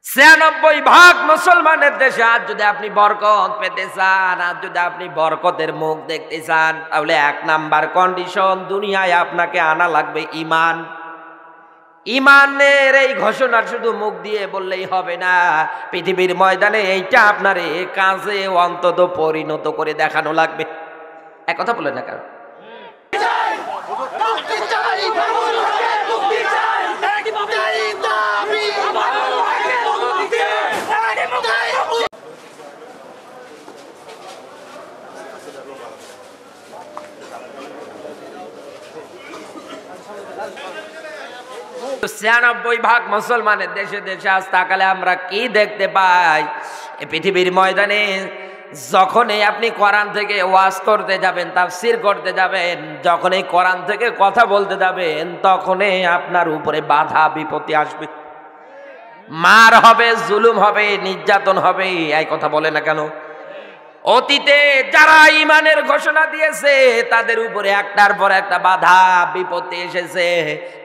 ৯৬ ভাগ মুসলমানের দেশে আজ যদি আপনি বরকত পেতে চান, আজ যদি আপনি বরকতের মুখ দেখতে চান, তাহলে ১ নাম্বার কন্ডিশন, দুনিয়ায় আপনাকে আনা লাগবে ঈমান। ঈমানের এই ঘোষণা শুধু মুখ দিয়ে বললেই হবে না, পৃথিবীর ময়দানে এইটা আপনার কাজে অন্তত পরিণত করে দেখানো লাগবে। এক কথা বলে না কারণ ছিয়ানব্বই ভাগ মুসলমানের দেশে দেশে আজ তাকালে আমরা কি দেখতে পাই? এই পৃথিবীর ময়দানে যখনই আপনি কোরআন থেকে ওয়াজ করতে যাবেন, তাফসীর করতে যাবেন, যখনই কোরআন থেকে কথা বলতে যাবেন, তখনই আপনার উপরে বাধা বিপত্তি আসবে, মার হবে, জুলুম হবে, নির্যাতন হবে। এই কথা বলে না কেন? অতীতে যারা ঈমানের ঘোষণা দিয়েছে তাদের উপরে একটার পর একটা বাধা বিপত্তি এসেছে,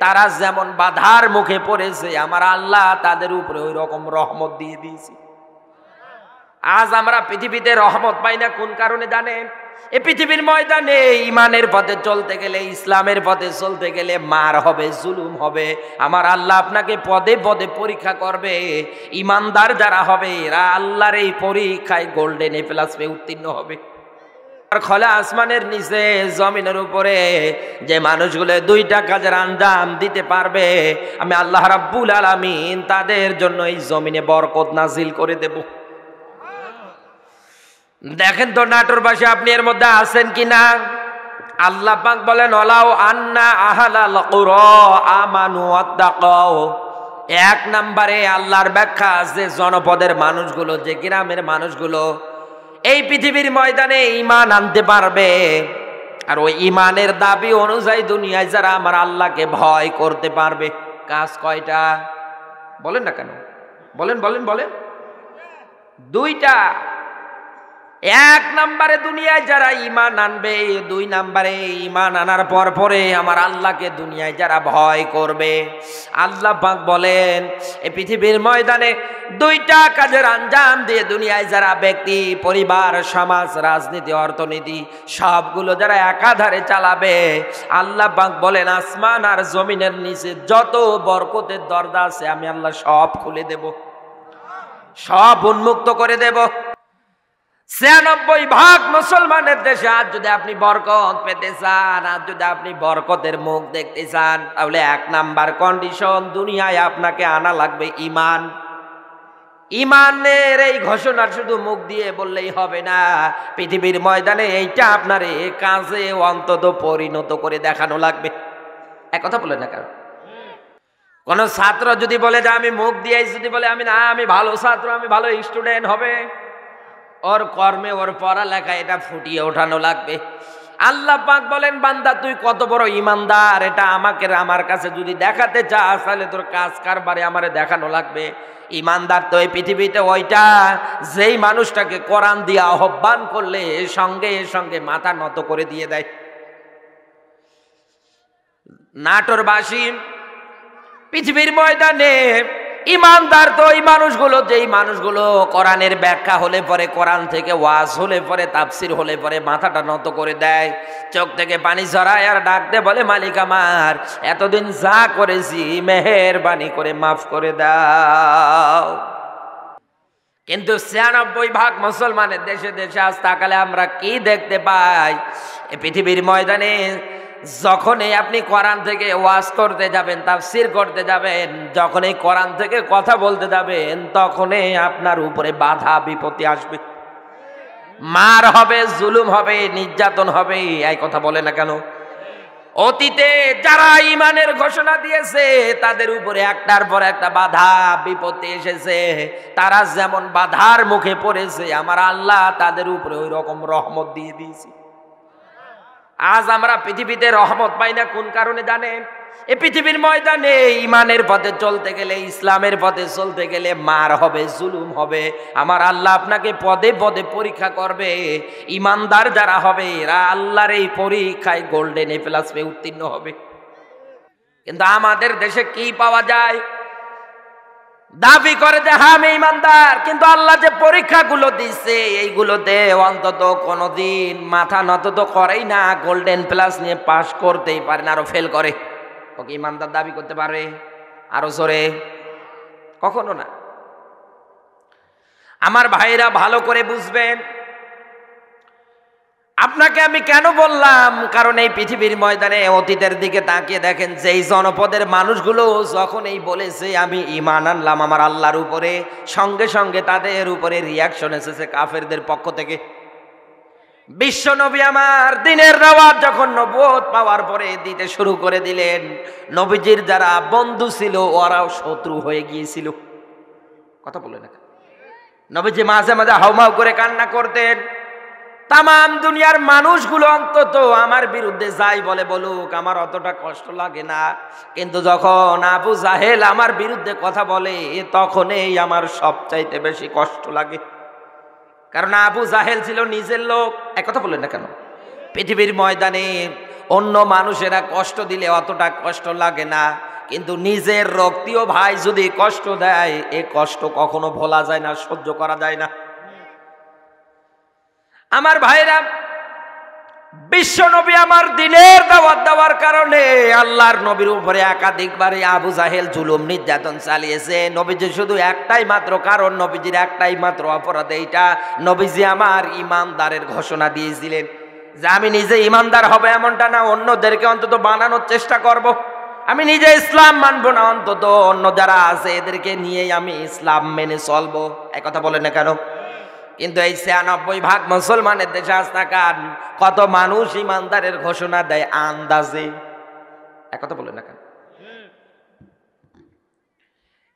তারা যেমন বাধার মুখে পড়েছে, আমার আল্লাহ তাদের উপরে ওই রকম রহমত দিয়ে দিয়েছে। আজ আমরা পৃথিবীতে রহমত পাই না কোন কারণে জানেন? এই পৃথিবীর ময়দানে ঈমানের পথে চলতে গেলে, ইসলামের পথে চলতে গেলে মার হবে, জুলুম হবে। আমার আল্লাহ আপনাকে পদে পদে পরীক্ষা করবে। ঈমানদার যারা হবে এরা আল্লাহর এই পরীক্ষায় গোল্ডেন প্লাস পেয়ে উত্তীর্ণ হবে। আর খোলা আসমানের নিচে জমিনের উপরে যে মানুষগুলো ২টা কাজের আঞ্জাম দিতে পারবে, আমি আল্লাহ রাব্বুল আলামিন তাদের জন্য এই জমিনে বরকত নাজিল করে দেব। দেখেন তো নাটোরবাসী আপনি এর মধ্যে আছেন কিনা? আল্লাহ পাক বলেন ওয়ালাউ আন্না আহলাল কুরা আমানু ওয়াত্তাকাও। ১ নম্বরে আল্লাহর ব্যাখ্যা আছে, জনপদের মানুষগুলো, যে গ্রামের মানুষগুলো এই পৃথিবীর ময়দানে ঈমান আনতে পারবে, আর ওই ঈমানের দাবি অনুযায়ী দুনিয়ায় যারা আমার আল্লাহকে ভয় করতে পারবে। কাজ কয়টা বলেন না কেন? বলেন বলেন বলেন। ২টা। ১ নম্বরে দুনিয়ায় যারা ঈমান আনবে, ২ নম্বরে ঈমান আনার পরে আমার আল্লাহকে দুনিয়ায় যারা ভয় করবে। আল্লাহ পাক বলেন এই পৃথিবীর ময়দানে ২টা কাজের আঞ্জাম দিয়ে দুনিয়ায় যারা ব্যক্তি, পরিবার, সমাজ, রাজনীতি, অর্থনীতি সবগুলো যারা একাধারে চালাবে, আল্লাহ পাক বলেন আসমান আর জমিনের নিচে যত বরকতের দরজা আছে আমি আল্লাহ সব খুলে দেব, সব উন্মুক্ত করে দেব। ৯৬ ভাগ মুসলমানের দেশে আজ যদি আপনি বরকত পেতে চান, আজ যদি আপনি বরকতের মুখ দেখতে চান, তাহলে ১ নাম্বার কন্ডিশন, দুনিয়ায় আপনাকে আনা লাগবে ঈমান। ঈমানের এই ঘোষণা শুধু মুখ দিয়ে বললেই হবে না, পৃথিবীর ময়দানে এইটা আপনার কাজে অন্তত পরিণত করে দেখানো লাগবে। এক কথা বলে না কারণ কোন ছাত্র যদি বলে যে আমি মুখ দিয়ে, যদি বলে আমি ভালো ছাত্র, আমি ভালো স্টুডেন্ট হবে, ওর কর্মে, ওর পড়ালেখা এটা ফুটিয়ে ওঠানো লাগবে। আল্লাহ পাক বলেন বান্দা তুই কত বড় ঈমানদার, এটা আমার কাছে যদি দেখাতে চাস তাহলে তোর কাজ কারবারে আমারে দেখানো লাগবে। ঈমানদার তো এই পৃথিবীতে ওইটা যেই মানুষটাকে কোরআন দিয়ে আহ্বান করলে সঙ্গে সঙ্গে মাথা নত করে দিয়ে দেয়। নাটোরবাসী পৃথিবীর ময়দানে ঈমানদার তো ওই মানুষগুলো, যেই মানুষগুলো কোরআনের ব্যাখ্যা হলে পরে, কোরআন থেকে ওয়াজ হলে পরে, তাফসির হলে পরে মাথাটা নত করে দেয়, চোখ থেকে পানি ঝরায় আর ডাকতে বলে মালিক আমার এতদিন যা করেছি মেহেরবানি করে মাফ করে দাও। কিন্তু ৯৬ ভাগ মুসলমানের দেশে দেশে আজ তাকালে আমরা কি দেখতে পাই? এই পৃথিবীর ময়দানে যখনই আপনি কোরআন থেকে ওয়াজ করতে যাবেন, তাফসীর করতে যাবেন, যখনই কোরআন থেকে কথা বলতে যাবেন, তখনই আপনার উপরে বাধা বিপত্তি আসবে, মার হবে, জুলুম হবে, নির্যাতন হবে। এই কথা বলে না কেন? অতীতে যারা ঈমানের ঘোষণা দিয়েছে তাদের উপরে একটার পর একটা বাধা বিপত্তি এসেছে, তারা যেমন বাধার মুখে পড়েছে, আমার আল্লাহ তাদের উপরে ওই রকম রহমত দিয়ে দিয়েছে। আজ আমরা পৃথিবীতে রহমত পাই না কোন কারণে জানেন? এই পৃথিবীর ময়দানে ঈমানের পথে চলতে গেলে, ইসলামের পথে চলতে গেলে মার হবে, জুলুম হবে। আমার আল্লাহ আপনাকে পদে পদে পরীক্ষা করবে। ঈমানদার যারা হবে এরা আল্লাহর এই পরীক্ষায় গোল্ডেন প্লাস পেয়ে উত্তীর্ণ হবে। কিন্তু আমাদের দেশে কি পাওয়া যায়? দাবি করে যে হ্যাঁ আমি ইমানদার, কিন্তু আল্লাহ যে পরীক্ষাগুলো দিচ্ছে এইগুলোতে অন্তত কোনোদিন মাথা নত তো করেই না, গোল্ডেন প্লাস নিয়ে পাস করতেই পারে না, আরো ফেল করে। ওকে ইমানদার দাবি করতে পারে আরো জোরে? কখনো না। আমার ভাইরা ভালো করে বুঝবেন, আপনাকে আমি কেন বললাম, কারণ এই পৃথিবীর ময়দানে অতীতের দিকে তাকিয়ে দেখেন, যেই জনপদের মানুষগুলো যখন এই বলেছে আমি ঈমান আনলাম আমার আল্লাহর উপরে, সঙ্গে সঙ্গে তাদের উপরে রিয়াকশন এসেছে কাফেরদের পক্ষ থেকে। বিশ্ব নবী আমার দিনের দাওয়াত যখন নবুয়ত পাওয়ার পরে দিতে শুরু করে দিলেন, নবীজির যারা বন্ধু ছিল ওরাও শত্রু হয়ে গিয়েছিল। কথা বলে না, নবীজি মাঝে মাঝে হাউমাউ করে কান্না করতেন, তামাম দুনিয়ার মানুষগুলো অন্তত আমার বিরুদ্ধে যাই বলে বলুক আমার অতটা কষ্ট লাগে না, কিন্তু যখন আবু জাহেল আমার বিরুদ্ধে কথা বলে তখনই আমার সবচাইতে বেশি কষ্ট লাগে। কারণ আবু জাহেল ছিল নিজের লোক। এক কথা বললেন না কেন? পৃথিবীর ময়দানে অন্য মানুষেরা কষ্ট দিলে অতটা কষ্ট লাগে না, কিন্তু নিজের রক্তীয় ভাই যদি কষ্ট দেয় এ কষ্ট কখনো ভোলা যায় না, সহ্য করা যায় না। আমার ভাইরা, বিশ্ব নবী আমার দিনের দাওয়াত দেওয়ার কারণে আল্লাহর নবীর উপরে একাধিকবারে আবু জাহেল জুলুম নির্যাতন চালিয়েছে। নবীজি শুধু একটাই মাত্র কারণ, নবীজির একটাই মাত্র অপরাধ এইটা, নবীজি আমার ইমানদারের ঘোষণা দিয়েছিলেন যে আমি নিজে ইমানদার হব এমনটা না, অন্যদেরকে অন্তত বানানোর চেষ্টা করব। আমি নিজে ইসলাম মানবো না, অন্তত অন্য যারা আছে এদেরকে নিয়েই আমি ইসলাম মেনে চলবো। এক কথা বলে না কেন? কিন্তু এই ৯৬% মুসলমানের দেশে আজ তাকান, কত মানুষ ইমানদারের ঘোষণা দেয় আন্দাজে। এক কথা বলে না কেন?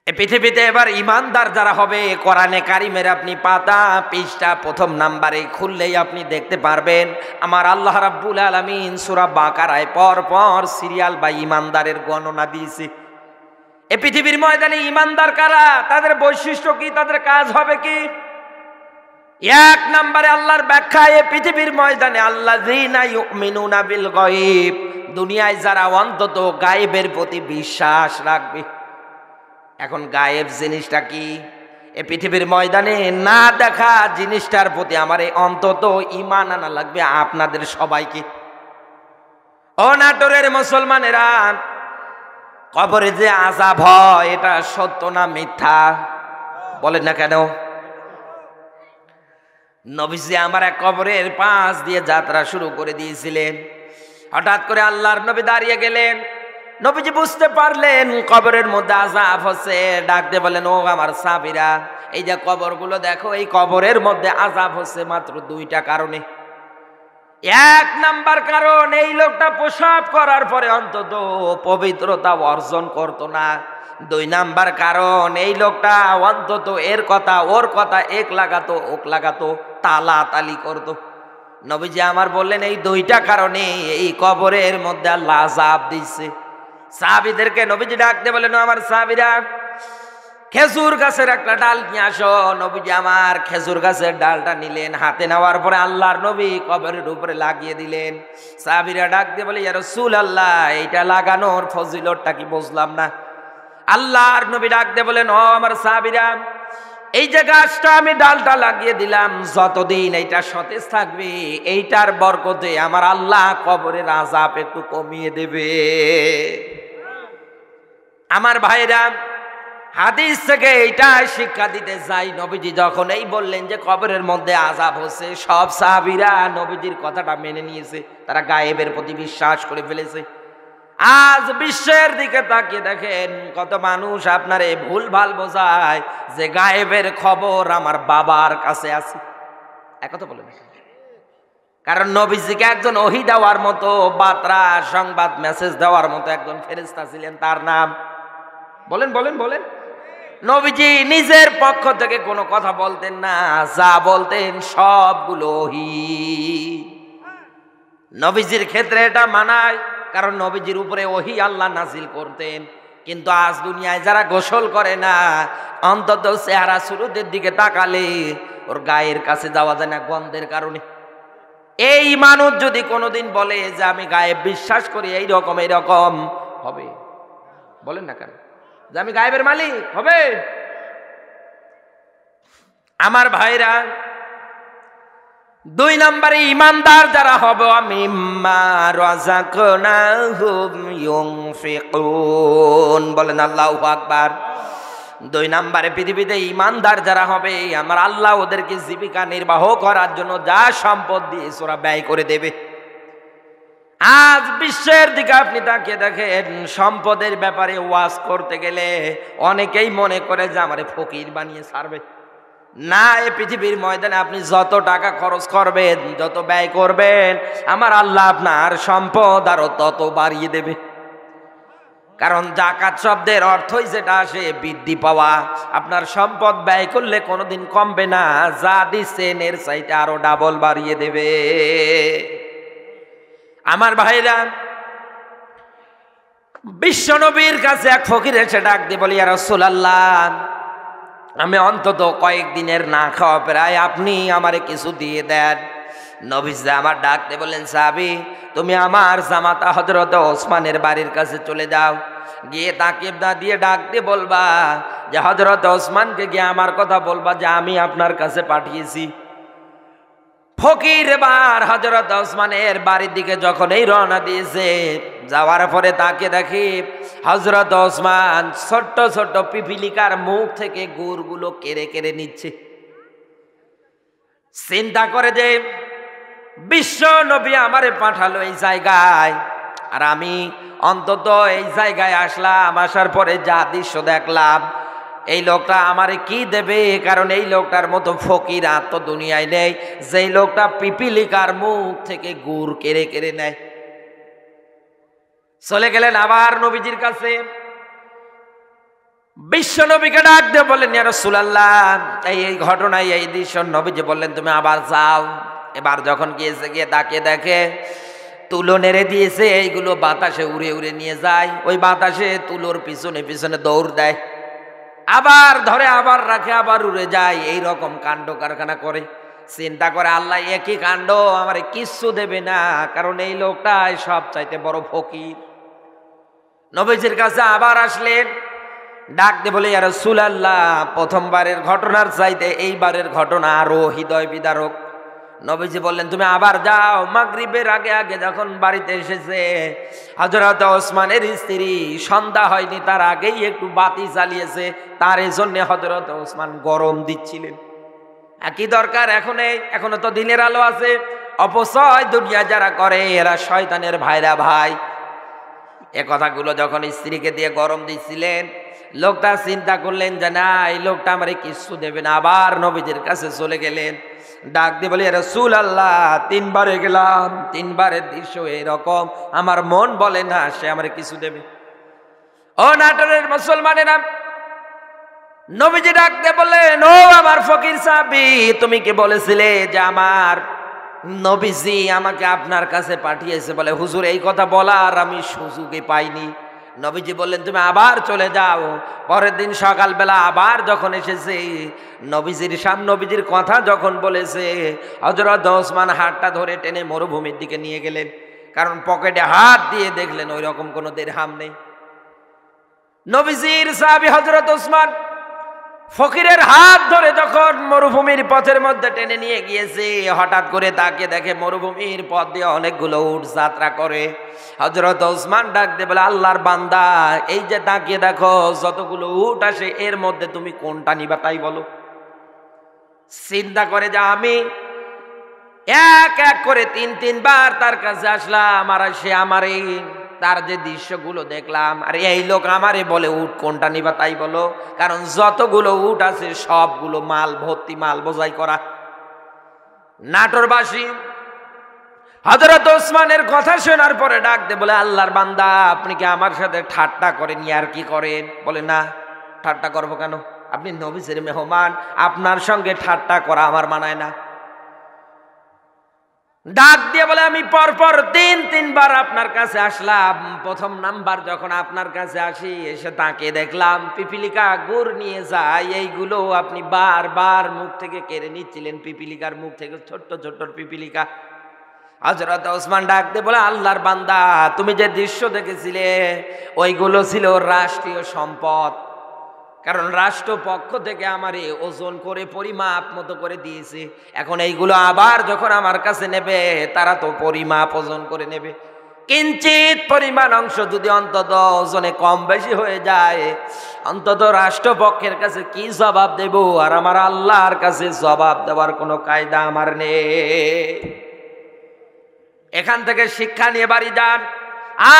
এই পৃথিবীতে এবার ইমানদার যারা হবে, কোরআনে কারিমের আপনি পাতা পৃষ্ঠা প্রথম নাম্বারে খুললেই আপনি দেখতে পারবেন আমার আল্লাহ রাব্বুল আলামিন সূরা বাকারায় পর পর সিরিয়াল বা ইমানদারের গণনা দিয়েছে। এই পৃথিবীর ময়দানে ইমানদার কারা, তাদের বৈশিষ্ট্য কি, তাদের কাজ হবে কি? এক নম্বরে আল্লাহর ব্যাখ্যা, এই পৃথিবীর ময়দানে আল্লাযীনা ইউমিনুনা বিল গায়ব, দুনিয়ায় যারা অন্তত গায়েবের প্রতি বিশ্বাস রাখবে। এখন গায়েব জিনিসটা কি? এই পৃথিবীর ময়দানে না দেখা জিনিসটার প্রতি আমার অন্তত ঈমান আনা লাগবে আপনাদের সবাইকে। ও নাটোরের মুসলমানেরা, কবরে যে আযাব হয় এটা সত্য না মিথ্যা? বলেন না কেন? নবীজি আমার এক কবরের পাশ দিয়ে যাত্রা শুরু করে দিয়েছিলেন। হঠাৎ করে আল্লাহর নবী দাঁড়িয়ে গেলেন। নবীজি বুঝতে পারলেন কবরের মধ্যে আযাব হচ্ছে, ডাক দিয়ে বলেন, ও আমার সাহাবীরা, এই যে কবরগুলো দেখো, এই কবরের মধ্যে আযাব হচ্ছে মাত্র দুইটা কারণে। এক নাম্বার কারণ, এই লোকটা প্রসাব করার পরে অন্তত পবিত্রতা অর্জন করতো না। দুই নাম্বার কারণ, এই লোকটা অন্তত এর কথা ওর কথা এক লাগাতো ওক লাগাতো, তালাতালি করতো। নবীজি আমার বললেন এই দুইটা কারণে এই কবরের মধ্যে আল্লাহ আযাব দিচ্ছে। সাহাবীদেরকে নবীজি ডাকতে বলেন, আমার সাহাবীরা, খেজুর গাছের একটা ডাল নিয়ে আসো। নবীজি আমার খেজুর গাছের ডালটা নিলেন, হাতে নেওয়ার পরে আল্লাহর নবী কবরের উপরে লাগিয়ে দিলেন। সাহাবীরা ডাক দিয়ে বলে, ইয়া রাসূলুল্লাহ, এইটা লাগানোর ফজিলতটা কি বুঝলাম না। আল্লাহর নবী ডাক দিয়ে বলেন, ও আমার সাহাবীরা, এই যে গাছটা আমি ডালটা লাগিয়ে দিলাম, যতদিন এইটা সতেজ থাকবে এইটার বরকতে আমার আল্লাহ কবরের আযাব একটু কমিয়ে দেবে। আমার ভাইরা, হাদিস থেকে এইটা শিক্ষা দিতে চাই, নবীজি যখন এই বললেন যে কবরের মধ্যে আযাব হচ্ছে, সব সাহাবীরা নবীজির কথাটা মেনে নিয়েছে, তারা গায়েবের প্রতি বিশ্বাস করে ফেলেছে। আজ বিশ্বের দিকে তাকিয়ে দেখেন কত মানুষ আপনারে ভুল ভাল বোঝায় যে গায়েবের খবর আমার বাবার কাছে আছে। একথা বলে না, কারণ নবীজিকে একজন ওহী দেওয়ার মতো, বার্তা সংবাদ মেসেজ দেওয়ার মতো একজন ফেরেশতা ছিলেন, তার নাম বলেন বলেন বলেন। নবীজি নিজের পক্ষ থেকে কোনো কথা বলতেন না, যা বলতেন সবগুলো ওহী। নবীজির ক্ষেত্রে এটা মানায়, কারণ নবীজির উপরে ওহী আল্লাহ নাজিল করতেন। কিন্তু আজ দুনিয়ায় যারা গোসল করে না, অন্তত চেহারা সুরতের দিকে তাকালে ওর গায়ের কাছে যাওয়া যায় না গন্ধের কারণে। এই মানুষ যদি কোনোদিন বলে যে আমি গায়েব বিশ্বাস করি, এইরকম এইরকম হবে, বলেন না কেন? যে আমি গায়েবের মালিক হবে, আমার ভাইরা, 2 নম্বরে ইমানদার যারা হবে, মিম্মা রাযাকনাহুম ইউনফিকুন, বলেন আল্লাহু আকবার। 2 নম্বরে পৃথিবীতে ইমানদার যারা হবে, আমার আল্লাহ ওদেরকে জীবিকা নির্বাহ করার জন্য যা সম্পদ দিয়েছে ওরা ব্যয় করে দেবে। আজ বিশ্বের দিকে আপনি তাকিয়ে দেখেন, সম্পদের ব্যাপারে ওয়াজ করতে গেলে অনেকেই মনে করে যে আমারে ফকির বানিয়ে ছাড়বে। না, এই পৃথিবীর ময়দানে আপনি যত টাকা খরচ করবেন, যত ব্যয় করবেন, আমার আল্লাহ আপনার সম্পদ আরো তত বাড়িয়ে দেবে। কারণ যাকাত শব্দের অর্থই যেটা আসে বৃদ্ধি পাওয়া। আপনার সম্পদ ব্যয় করলে কোনোদিন কমবে না, যা দিচ্ছেন এর চাইতে আরো ডাবল বাড়িয়ে দেবে। আমার ভাইরা, বিশ্ব নবীর কাছে এক ফকির এসে ডাক দিয়ে বলি, ইয়া রাসূলুল্লাহ, আমি অন্তত কয়েকদিনের না খাওয়া প্রায়, আপনি আমারে কিছু দিয়ে দেন। নবীজি আমার ডাক দিয়ে বললেন, সাহাবী, তুমি আমার জামাতা হযরত ওসমানের বাড়ির কাছে চলে যাও, গিয়ে তাকে দিয়ে ডাক দিয়ে বলবা যে হযরত ওসমানকে গিয়ে আমার কথা বলবা যে আমি আপনার কাছে পাঠিয়েছি। ফকির এবার হযরত ওসমানের বাড়ির দিকে যখন এই রওনা দিয়েছে, যাওয়ার পরে তাকে দেখি হযরত ওসমান ছোট্ট ছোট্ট পিপিলিকার মুখ থেকে গুড়গুলো কেড়ে কেড়ে নিচ্ছে। চিন্তা করে যে বিশ্ব নবী আমারে পাঠালো এই জায়গায়, আর আমি অন্তত এই জায়গায় আসলাম, আসার পরে যা দৃশ্য দেখলাম, এই লোকটা আমারে কি দেবে? কারণ এই লোকটার মতো ফকির আর তো দুনিয়ায় নেই, যেই লোকটা পিপিলিকার মুখ থেকে গুড় কেড়ে কেড়ে নেয়। চলে গেলেন আবার নবীজির কাছে, বিশ্ব নবীকে ডাক দিয়ে বললেন, ইয়া রাসূলুল্লাহ, এই ঘটনায় এই দৃশ্য। নবীজি বললেন, তুমি আবার যাও। এবার যখন গিয়েছে, গিয়ে তাকে দেখে তুলো নেড়ে দিয়েছে, এইগুলো বাতাসে উড়ে উড়ে নিয়ে যায়। ওই বাতাসে তুলোর পিছনে পিছনে দৌড় দেয়, আবার ধরে, আবার রাখে, আবার উড়ে যায়। এই রকম কাণ্ড কারখানা করে। চিন্তা করে আল্লাহ একই কাণ্ড আমারে কিচ্ছু দেবে না, কারণ এই লোকটাই সব চাইতে বড় ফকির। নবীজির কাছে আবার আসলেন, ডাক দিয়ে বলে, ইয়া রাসূলুল্লাহ, প্রথমবারের ঘটনার চাইতে এইবারের ঘটনা আরো হৃদয় বিদারক। নবীজি বললেন, তুমি আবার যাও। মাগরিবের আগে আগে যখন বাড়িতে এসেছে, হযরত ওসমানের স্ত্রী সন্ধ্যা হয়নি তার আগেই একটু বাতি জ্বালিয়েছে, তার জন্য হযরত ওসমান গরম দিচ্ছিলেন। কি দরকার, এখনো তো দিনের আলো আছে। অপচয় দুনিয়া যারা করে এরা শয়তানের ভাইরা ভাই। এ কথাগুলো যখন স্ত্রীকে দিয়ে গরম দিচ্ছিলেন, লোকটা চিন্তা করলেন যে না, এই লোকটা আমারে কিছু দেবে না। আবার নবীজির কাছে চলে গেলেন, ডাক দিয়ে বলে, রাসূলুল্লাহ, 3 বারে গেলাম, 3 বারের দৃশ্য এরকম, আমার মন বলে না সে আমারে কিছু দেবে। ও নাটোরের মুসলমানেরা, নবীজি ডাক দিয়ে বললেন, ও আমার ফকির সাহাবী, তুমি কি বলেছিলে যে আমার নবীজি আমাকে আপনার কাছে পাঠিয়েছে? বলে, হুজুর, এই কথা বলার আমি সুযোগই পাইনি। নবীজি বললেন, তুমি আবার চলে যাও। পরের দিন সকালবেলা আবার যখন এসেছে, নবীজির কথা যখন বলেছে, হযরত ওসমান হাতটা ধরে টেনে মরুভূমির দিকে নিয়ে গেলেন। কারণ পকেটে হাত দিয়ে দেখলেন ওই রকম কোনো দিরহাম নেই। নবীজির সাহাবী হযরত ওসমান ফকিরের হাত ধরে যখন মরুভূমির পথের মধ্যে টেনে নিয়ে গিয়েছে, হঠাৎ করে তাকে দেখে মরুভূমির পথ দিয়ে অনেকগুলো উট যাত্রা করে। হযরত ওসমান ডাক দিয়ে বলে, আল্লাহর বান্দা, এই যে তাকিয়ে দেখো যতগুলো উট আসে, এর মধ্যে তুমি কোনটা নিবা তাই বলো। চিন্তা করে যে আমি এক এক করে 3 বার তার কাছে আসলাম, আর সে আমারে তার যে দৃশ্যগুলো দেখলাম, আর এই লোক আমারে বলে উট কোনটা নিবা তাই বলো। কারণ যতগুলো উট আছে সবগুলো মাল ভর্তি, মাল বোঝাই করা। নাটোরবাসী হযরত ওসমানের কথা শোনার পরে ডাক দে বলে, আল্লাহর বান্দা, আপনি কি আমার সাথে ঠাট্টা করেন? আর কি করেন? বলে, না, ঠাট্টা করবো কেন? আপনি নবীর মেহমান, আপনার সঙ্গে ঠাট্টা করা আমার মানায় না। ডাক দিয়ে বলে, আমি পরপর 3 বার আপনার কাছে আসলাম। প্রথম নাম্বার যখন আপনার কাছে আসি, এসে তাকে দেখলাম পিপিলিকা গুড় নিয়ে যায়, এইগুলো আপনি বারবার মুখ থেকে কেড়ে নিচ্ছিলেন, পিপিলিকার মুখ থেকে ছোট্ট ছোট্ট পিপিলিকা। হযরত ওসমান ডাক দিয়ে বলে, আল্লাহর বান্দা, তুমি যে দৃশ্য দেখেছিলে ওইগুলো ছিল রাষ্ট্রীয় সম্পদ। কারণ রাষ্ট্রপক্ষ থেকে আমার ওজন করে পরিমাপ মতো করে দিয়েছে। এখন এইগুলো আবার যখন আমার কাছে নেবে, তারা তো পরিমাপ ওজন করে নেবে। কিঞ্চিত পরিমাণ অংশ যদি অন্তত ওজনে কম বেশি হয়ে যায়, অন্তত রাষ্ট্রপক্ষের কাছে কি জবাব দেব? আর আমার আল্লাহর কাছে জবাব দেওয়ার কোনো কায়দা আমার নেই। এখান থেকে শিক্ষা নিয়ে বাড়ি যান।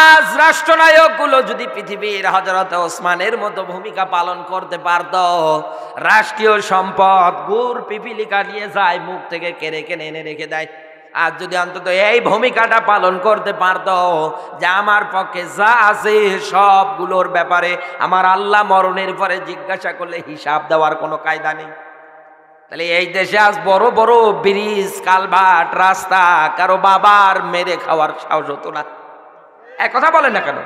আজ রাষ্ট্রনায়ক গুলো যদি পৃথিবীর হযরত ওসমানের মতো ভূমিকা পালন করতে পারত, রাষ্ট্রীয় সম্পদ গুড় পিপিলিকা নিয়ে যায়, মুখ থেকে কেড়ে কেড়ে এনে রেখে দেয়। আজ যদি অন্তত এই ভূমিকাটা পালন করতে পারত যে আমার পক্ষে যা আছে সবগুলোর ব্যাপারে আমার আল্লাহ মরণের পরে জিজ্ঞাসা করলে হিসাব দেওয়ার কোনো কায়দা নেই, তাহলে এই দেশে আজ বড় বড় ব্রিজ, কালভার্ট, রাস্তা কারো বাবার মেরে খাওয়ার সাহস হতো না। এক কথা বলেন না কেন?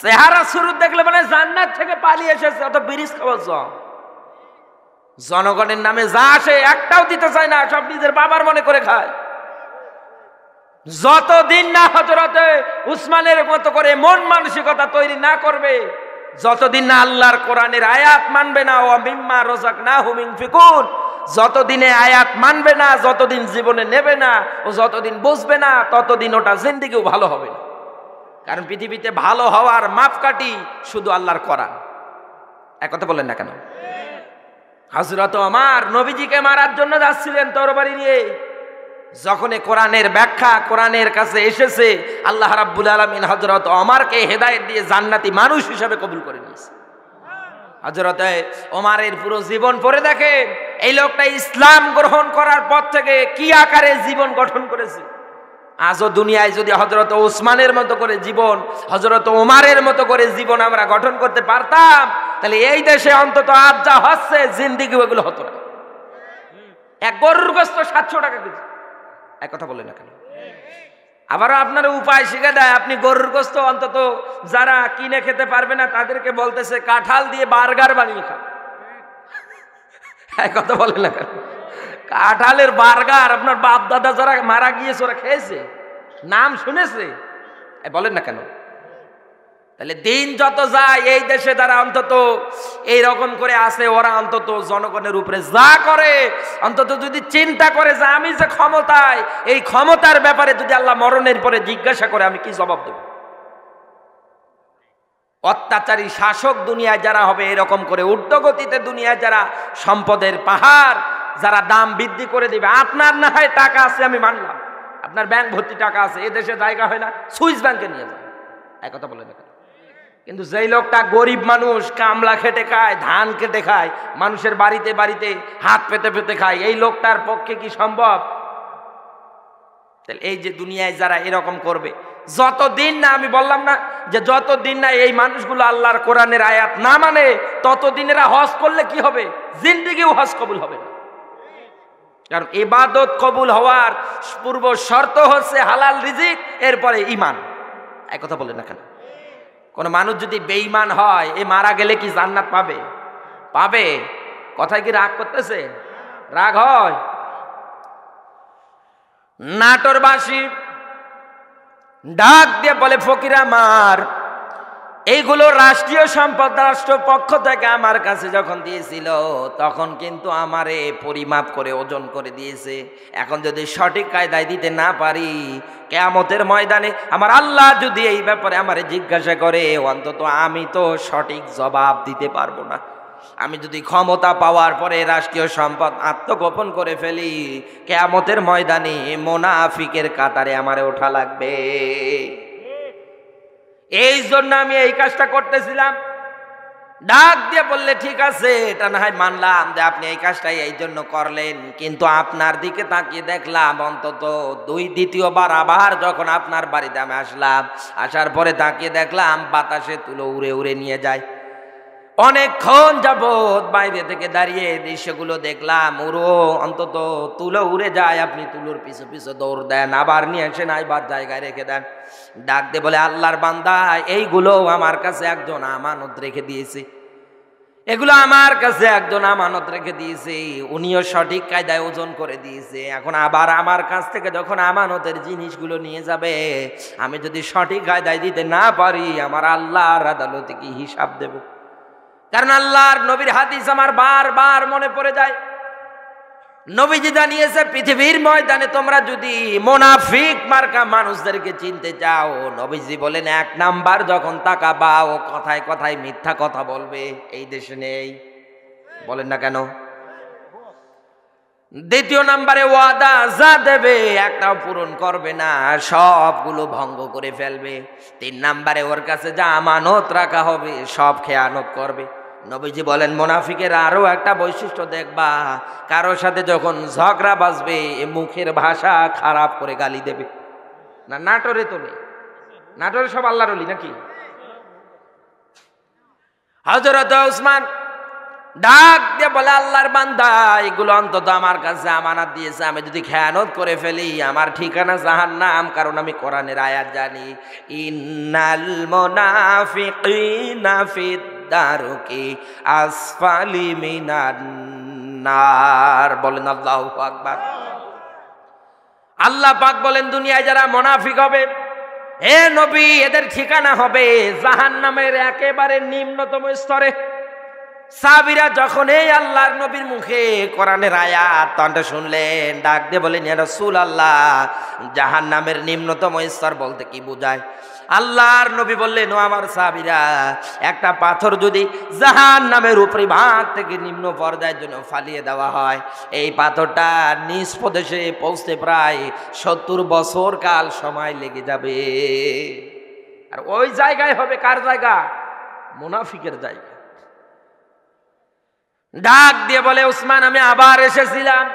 চেহারা শুরু দেখলে মানে জান্নাত থেকে পালিয়ে এসেছে, অত ব্রিজ খাওয়ার জনগণের নামে যা আসে একটাও দিতে চায় না, সব নিজের বাবার মনে করে খায়। যতদিন না হযরতে উসমানের মতো করে মন মানসিকতা তৈরি না করবে, যতদিন না আল্লাহর কোরআনের আয়াত মানবে না, ও মিম্মা রাযাকনাহুম ইনফিকুন, যতদিনে আয়াত মানবে না, যতদিন জীবনে নেবে না, ও যতদিন বুঝবে না, ততদিন ওটা জিন্দেগিও ভালো হবে না। কারণ পৃথিবীতে ভালো হওয়ার মাপকাঠি শুধু আল্লাহর কোরআন। এক কথা বললেন না কেন? হযরত ওমর নবীজিকে মারার জন্য যাচ্ছিলেন তরবারি নিয়ে, যখন কোরআনের ব্যাখ্যা কোরআনের কাছে এসেছে, আল্লাহ রাব্বুল আলামিন হযরত ওমরকে হেদায়েত দিয়ে জান্নাতি মানুষ হিসেবে কবুল করে নিয়েছে। হযরত ওমরের পুরো জীবন পড়ে দেখেন, এই লোকটা ইসলাম গ্রহণ করার পর থেকে কি আকারে জীবন গঠন করেছে। আজও দুনিয়ায় যদি হযরত ওসমানের মতো করে জীবন, হযরত ওমরের মতো করে জীবন আমরা গঠন করতে পারতাম, তাহলে এই দেশে অন্তত আজ যা হচ্ছে জিন্দেগি ওগুলো হতো না। এক গরুর গোশত 700 টাকা কেজি। এক কথা বললেন না কেন? আবারও আপনার উপায় শিখে দেয়, আপনি গরুর গোশত অন্তত যারা কিনে খেতে পারবে না তাদেরকে বলতেছে কাঁঠাল দিয়ে বার্গার বানিয়ে খান। এক কথা বললেন না কেন? কাঁঠালের বার্গার আপনার বাপ দাদা যারা মারা গিয়েছে ওরা খেয়েছে, নাম শুনেছে, বলেন না কেন? তাহলে দিন যত যায় এই দেশে যারা অন্তত এইরকম করে আসে, ওরা অন্তত জনগণের উপরে যা করে, অন্তত যদি চিন্তা করে যে আমি যে ক্ষমতায়, এই ক্ষমতার ব্যাপারে যদি আল্লাহ মরণের পরে জিজ্ঞাসা করে আমি কি জবাব দেব? অত্যাচারী শাসক দুনিয়ায় যারা হবে, এরকম করে ঊর্ধ্বগতিতে দুনিয়ায় যারা সম্পদের পাহাড়, যারা দাম বৃদ্ধি করে দিবে, আপনার না হয় টাকা আছে আমি মানলাম, আপনার ব্যাংক ভর্তি টাকা আছে, এদেশে জায়গা হয় না, সুইস ব্যাংকে নিয়ে যান। এক কথা বলে দেখেন। কিন্তু যেই লোকটা গরিব মানুষ, কামলা খেটে খায়, ধান কেটে খায়, মানুষের বাড়িতে বাড়িতে হাত পেতে পেতে খায়, এই লোকটার পক্ষে কি সম্ভব? তাহলে এই যে দুনিয়ায় যারা এরকম করবে, যতদিন না, আমি বললাম না যে যতদিন না এই মানুষগুলো আল্লাহর কোরআনের আয়াত না মানে, ততদিন এরা হজ করলে কি হবে? জিন্দেগিও হজ কবুল হবে না। কারণ ইবাদত কবুল হওয়ার পূর্ব শর্ত হচ্ছে হালাল রিজিক, এরপরে ঈমান। এক কথা বললেন না কেন? কোন মানুষ যদি বেঈমান হয়, এ মারা গেলে কি জান্নাত পাবে? পাবে। কথায় কি রাগ করতেছে? রাগ হয়? নাটোরবাসী ডাক দিয়ে বলে, ফকির আমার, এইগুলো রাষ্ট্রীয় সম্পদ রাষ্ট্রপক্ষ থেকে আমার কাছে যখন দিয়েছিল, তখন কিন্তু আমারে পরিমাপ করে ওজন করে দিয়েছে। এখন যদি সঠিক কায়দায় দিতে না পারি, কিয়ামতের ময়দানে আমার আল্লাহ যদি এই ব্যাপারে আমারে জিজ্ঞাসা করে, অন্তত আমি তো সঠিক জবাব দিতে পারবো না। আমি যদি ক্ষমতা পাওয়ার পরে রাষ্ট্রীয় সম্পদ আত্মগোপন করে ফেলি, কিয়ামতের ময়দানে মুনাফিকের কাতারে আমারে ওঠা লাগবে। এই জন্য আমি এই কাজটা করতেছিলাম। ডাক দিয়ে বললে, ঠিক আছে, এটা না হয় মানলাম যে আপনি এই কাজটাই এই জন্য করলেন, কিন্তু আপনার দিকে তাকিয়ে দেখলাম অন্তত দ্বিতীয়বার আবার যখন আপনার বাড়িতে আমি আসলাম, আসার পরে তাকিয়ে দেখলাম বাতাসে তুলো উড়ে উড়ে নিয়ে যায়। অনেকক্ষণ যাবৎ বাইরে থেকে দাঁড়িয়ে দৃশ্যগুলো দেখলাম, অন্তত তুলো উড়ে যায়, আপনি তুলোর পিছু পিছু দৌড় দেন, আবার নিয়ে এসে না এবার জায়গায় রেখে দেন। ডাক দিয়ে বলে, আল্লাহর বান্দা, এইগুলো আমার কাছে একজন আমানত রেখে দিয়েছে, এগুলো আমার কাছে একজন আমানত রেখে দিয়েছে, উনিও সঠিক কায়দায় ওজন করে দিয়েছে। এখন আবার আমার কাছ থেকে যখন আমানতের জিনিসগুলো নিয়ে যাবে, আমি যদি সঠিক কায়দায় দিতে না পারি, আমার আল্লাহর আদালতে কি হিসাব দেব? কারণ আল্লাহর নবীর হাদিস আমার বারবার মনে পড়ে যায়। নবীজি জানিয়েছে পৃথিবীর ময়দানে তোমরা যদি মুনাফিক মার্কা মানুষদেরকে চিনতে চাও, নবীজি বলেন 1 নাম্বার যখন তাকাবা ও কথায় কথায় মিথ্যা কথা বলবে, এই দেশে নেই। বলেন না কেন? 2 নাম্বারে ওয়াদা যা দেবে একটাও পূরণ করবে না, সবগুলো ভঙ্গ করে ফেলবে। 3 নাম্বারে ওর কাছে যা আমানত রাখা হবে সব খেয়ানত করবে। নবীজি বলেন মুনাফিকের আরো একটা বৈশিষ্ট্য দেখবা, কারো সাথে যখন ঝগড়া বাজবে মুখের ভাষা খারাপ করে গালি দেবে। না নাটোরে তো নেই, নাটোরে সব আল্লাহর ওলি নাকি? হযরত ওসমান ডাক দিয়ে বলে আল্লাহর বান্দা, এগুলো অন্তত আমার কাছে আমানত দিয়েছে, আমি যদি খেয়ানত করে ফেলি আমার ঠিকানা জাহান্নাম, কারণ আমি কোরআনের আয়াত জানি, ইন্নাল মুনাফিকিনা ফিদ দারকি আসফালি মিনান নার। বলেন আল্লাহু আকবার। আল্লাহ পাক বলেন দুনিয়ায় যারা মুনাফিক হবে, হে নবী, এদের ঠিকানা হবে জাহান্নামের একেবারে নিম্নতম স্তরে। সাহাবীরা যখন এই আল্লাহর নবীর মুখে কোরআনের আয়াত তন্টা শুনলেন, ডাক দিয়ে বলেন ইয়া রাসূলুল্লাহ, জাহান্নামের নিম্নতম স্তর বলতে কি বোঝায়? আল্লাহর নবী বললেন, ও আমার সাহাবীরা, একটা পাথর যদি জাহান্নামের উপরি ভাগ থেকে নিম্ন পর্যায়ের জন্য ফালিয়ে দেওয়া হয়, এই পাথরটা নিজ প্রদেশে পৌঁছতে প্রায় 70 বছর কাল সময় লেগে যাবে। আর ওই জায়গায় হবে কার জায়গা? মুনাফিকের জায়গা। ডাক দিয়ে বলে ওসমান, আমি আবার এসেছিলাম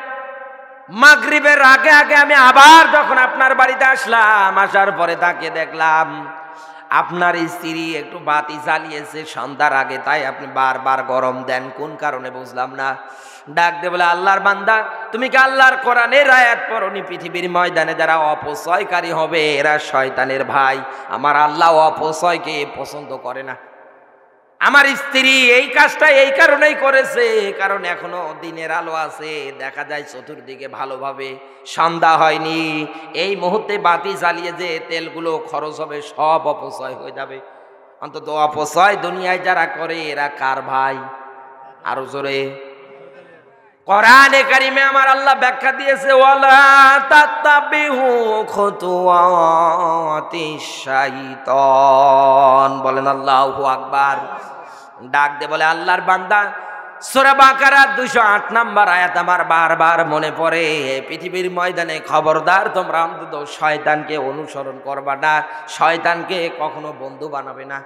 মাগরিবের আগে আগে, আমি আবার যখন আপনার বাড়িতে আসলাম, আসার পরে তাকে দেখলাম আপনার স্ত্রী একটু বাতি জ্বালিয়েছে সন্ধ্যার আগে, তাই আপনি বারবার গরম দেন, কোন কারণে বুঝলাম না। ডাক দিয়ে বলে আল্লাহর বান্দা, তুমি কি আল্লাহর কোরআনের আয়াত পড়নি? পৃথিবীর ময়দানে যারা অপচয়কারী হবে এরা শয়তানের ভাই। আমার আল্লাহ অপচয়কে পছন্দ করে না। আমার স্ত্রী এই কাজটা এই কারণেই করেছে, কারণ এখনো দিনের আলো আছে, দেখা যায় চতুর্দিকে ভালোভাবে, সন্ধ্যা হয়নি। এই মুহূর্তে বাতি জ্বালিয়ে যে তেলগুলো খরচ হবে সব অপচয় হয়ে যাবে। অন্তত অপচয় দুনিয়ায় যারা করে এরা কার ভাই? আরো জোরে। কোরআনে কারিমে আমার আল্লাহ ব্যাখ্যা দিয়েছে, ওয়ালা তাত্তাবিহু খুতুওয়াতিশ শাইতান। বলেন আল্লাহু আকবার। ডাক দে বলে আল্লাহর বান্দা, সূরা বাকারা 208 নম্বর আয়াত আমার বারবার মনে পড়ে। পৃথিবীর ময়দানে খবরদার তোমরা অন্তত শয়তানকে অনুসরণ করবা না, শয়তানকে কখনো বন্ধু বানাবে না।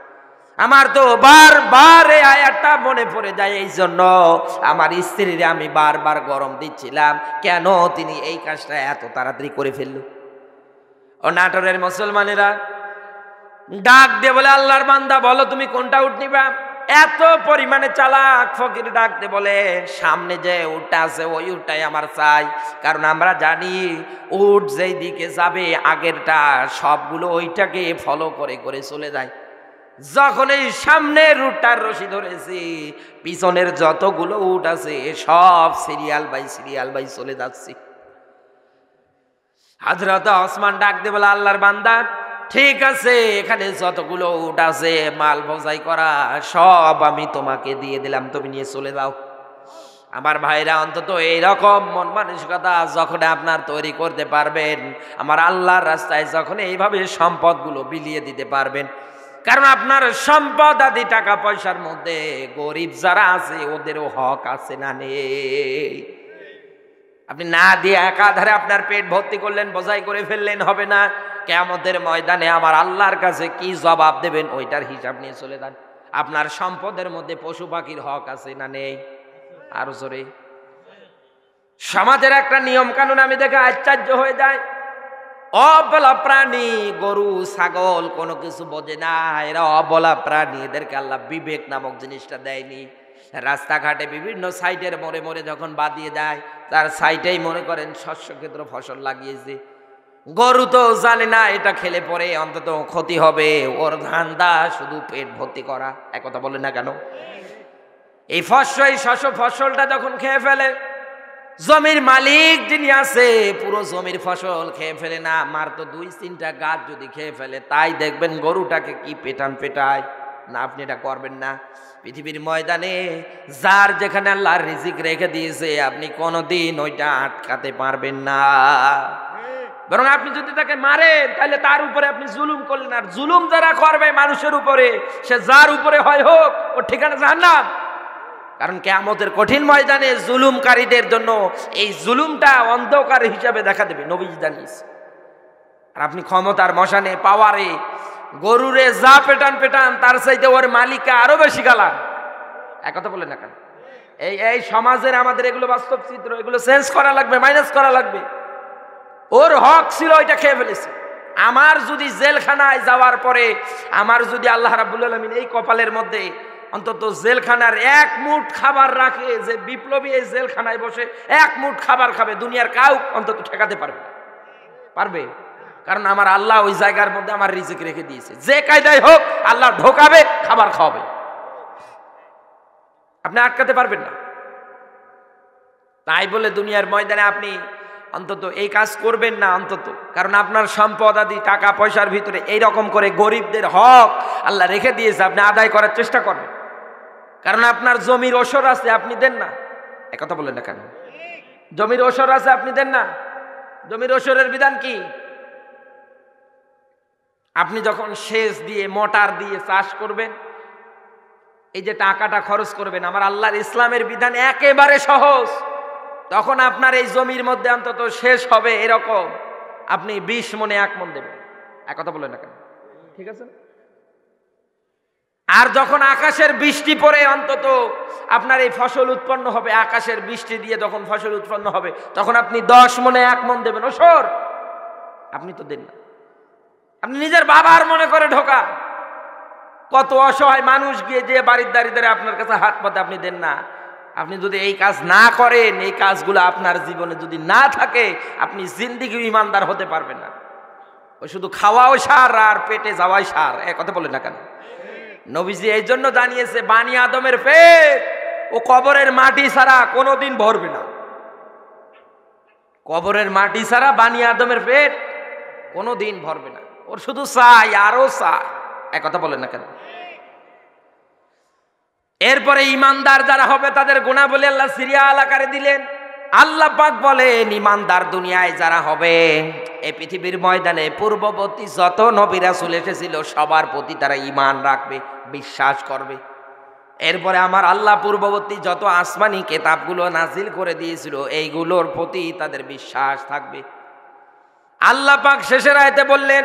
আমার তো বারবার এই আয়াতটা মনে পড়ে যায়, এই জন্য আমার স্ত্রীর আমি বারবার গরম দিচ্ছিলাম, কেন তিনি এই কাজটা এত তাড়াতাড়ি করে ফেলল। ও নাটোরের মুসলমানেরা, ডাক দিয়ে বলে আল্লাহর বান্দা, বলো তুমি কোনটা উট নিবা? এত পরিমাণে চালাক ফকির ডাক দিয়ে বলে, সামনে যে উটটা আছে ওই উটটাই আমার চাই, কারণ আমরা জানি উট যেই দিকে যাবে আগেরটা সবগুলো ওইটাকে ফলো করে করে চলে যায়। যখন এই সামনের উটটার রশি ধরেছি, পিছনের যতগুলো উট আছে সব সিরিয়াল বাই চলে যাচ্ছি। হযরত ওসমান ডাক দিয়ে বলে আল্লাহর বান্দা, ঠিক আছে, এখানে যতগুলো উট আছে মাল বোঝাই করা সব আমি তোমাকে দিয়ে দিলাম, তুমি নিয়ে চলে যাও। আমার ভাইরা, অন্তত এইরকম মন মানসিকতা যখন আপনার তৈরি করতে পারবেন, আমার আল্লাহর রাস্তায় যখন এইভাবে সম্পদগুলো বিলিয়ে দিতে পারবেন, কারণ আপনার সম্পদ আদি টাকা পয়সার মধ্যে গরিব যারা আছে ওদেরও হক আছে না নেই? আপনি না দিয়ে একাধারে আপনার পেট ভর্তি করলেন, বোঝাই করে ফেললেন, হবে না। কিয়ামতের ময়দানে আমার আল্লাহর কাছে কি জবাব দেবেন ওইটার হিসাব নিয়ে চলে যান। আপনার সম্পদের মধ্যে পশু পাখির হক আছে না নেই? আরো জোরে। সমাজের একটা নিয়ম কানুন আমি দেখে আশ্চর্য হয়ে যায়। অবলা প্রাণী, গরু ছাগল কোনো কিছু বোঝে না, এরা অবলা প্রাণী, এদেরকে আল্লাহ বিবেক নামক জিনিসটা দেয়নি। রাস্তাঘাটে বিভিন্ন সাইডের মোড়ে মোড়ে যখন বাদিয়ে দেয়, তার সাইডেই মনে করেন শস্য ক্ষেত্র ফসল লাগিয়েছে। গরু তো জানে না এটা খেলে পরে অন্তত ক্ষতি হবে, ওর ধান্দা শুধু পেট ভর্তি করা। একথা বলে না কেন? এই শস্য ফসলটা যখন খেয়ে ফেলে, জমির মালিক যিনি আছে পুরো জমির ফসল খেয়ে ফেলে না, মার তো 2-3টা গাছ যদি খেয়ে ফেলে, তাই দেখবেন গরুটাকে কি পেটায়। না, আপনি এটা করবেন না। পৃথিবীর ময়দানে যার যেখানে আল্লাহর রিজিক রেখে দিয়েছে আপনি কোনোদিন ওইটা আটকাতে পারবেন না। বরং আপনি যদি তাকে মারেন তাহলে তার উপরে আপনি জুলুম করলেন। আর জুলুম যারা করবে মানুষের উপরে, সে যার উপরে হয় হোক, ওর ঠিকানা জাহান্নাম। কারণ কিয়ামতের কঠিন ময়দানে জুলুমকারীদের জন্য এই জুলুমটা অন্ধকার হিসাবে দেখা দেবে, নবীজি জানিয়েছে। আর আপনি ক্ষমতার মশানে, পাওয়ারে, গরুরে যা পেটান পেটান, তার চাইতে ওর মালিককে আরো বেশি গালান। এক কথা বলেন না কেন? এই সমাজের আমাদের এগুলো বাস্তব চিত্র, এগুলো চেঞ্জ করা লাগবে, মাইনাস করা লাগবে। ওর হক ছিল, ওইটা খেয়ে ফেলেছে। আমার যদি জেলখানায় যাওয়ার পরে আমার যদি আল্লাহ রাব্বুল আলামিন এই কপালের মধ্যে অন্তত জেলখানার এক মুঠ খাবার রাখে, যে বিপ্লবী এই জেলখানায় বসে এক মুঠ খাবার খাবে, দুনিয়ার কাউ অন্তত ঠেকাতে পারবে? কারণ আমার আল্লাহ ওই জায়গার মধ্যে আমার রিজিক রেখে দিয়েছে। যে কায়দায় হোক আল্লাহ ঢোকাবে, খাবার খাওয়াবে, আপনি আটকাতে পারবেন না। তাই বলে দুনিয়ার ময়দানে আপনি অন্তত এই কাজ করবেন না অন্তত, কারণ আপনার সম্পদ আদি টাকা পয়সার ভিতরে এইরকম করে গরিবদের হক আল্লাহ রেখে দিয়েছে, আপনি আদায় করার চেষ্টা করবেন। কারণ আপনার জমির ওসর আছে, আপনি দেন না। একথা বলেন না কেন? জমির ওসর আছে, আপনি দেন না। জমির ওসরের বিধান কি? আপনি যখন সেচ দিয়ে, মোটর দিয়ে চাষ করবেন, এই যে টাকাটা খরচ করবেন, আমার আল্লাহর ইসলামের বিধান একেবারে সহজ। তখন আপনার এই জমির মধ্যে অন্তত শেষ হবে এরকম আপনি 20 মনে 1 মন দেবেন। এক কথা বলেন না কেন? ঠিক আছে। আর যখন আকাশের বৃষ্টি পড়ে অন্তত আপনার এই ফসল উৎপন্ন হবে, আকাশের বৃষ্টি দিয়ে যখন ফসল উৎপন্ন হবে, তখন আপনি 10 মনে 1 মন দেবেন। ওসর আপনি তো দেন না। আপনি নিজের বাবার মনে করে ঢোকা। কত অসহায় মানুষ গিয়ে যে বাড়ির দাঁড়িয়ে আপনার কাছে হাত পাতে, আপনি দেন না। আপনি যদি এই কাজ না করেন, এই কাজগুলো আপনার জীবনে যদি না থাকে, আপনি জিন্দেগি ইমানদার হতে পারবেন না। ওই শুধু খাওয়াও সার আর পেটে যাওয়াই সার। এক কথা বলেন না কেন? নবীজি এই জন্য জানিয়েছে, বানি আদমের পেট ও কবরের মাটি ছাড়া কোনোদিন ভরবে না। কবরের মাটি ছাড়া বানি আদমের পেট কোনোদিন ভরবে না। ওর শুধু চাই, আরো চাই। এক কথা বলেন না কেন? এরপরে ইমানদার যারা হবে তাদের গুণাবলী আল্লাহ সিরিয়াল আকারে দিলেন। আল্লাহ পাক বলেন, ইমানদার দুনিয়ায় যারা হবে, এই পৃথিবীর ময়দানে পূর্ববর্তী যত নবী রাসূল এসেছিল সবার প্রতি তারা ঈমান রাখবে, বিশ্বাস করবে। এরপরে আমার আল্লাহ পূর্ববর্তী যত আসমানি কিতাবগুলো নাজিল করে দিয়েছিল এইগুলোর প্রতি তাদের বিশ্বাস থাকবে। আল্লাহ পাক শেষের আয়াতে বললেন,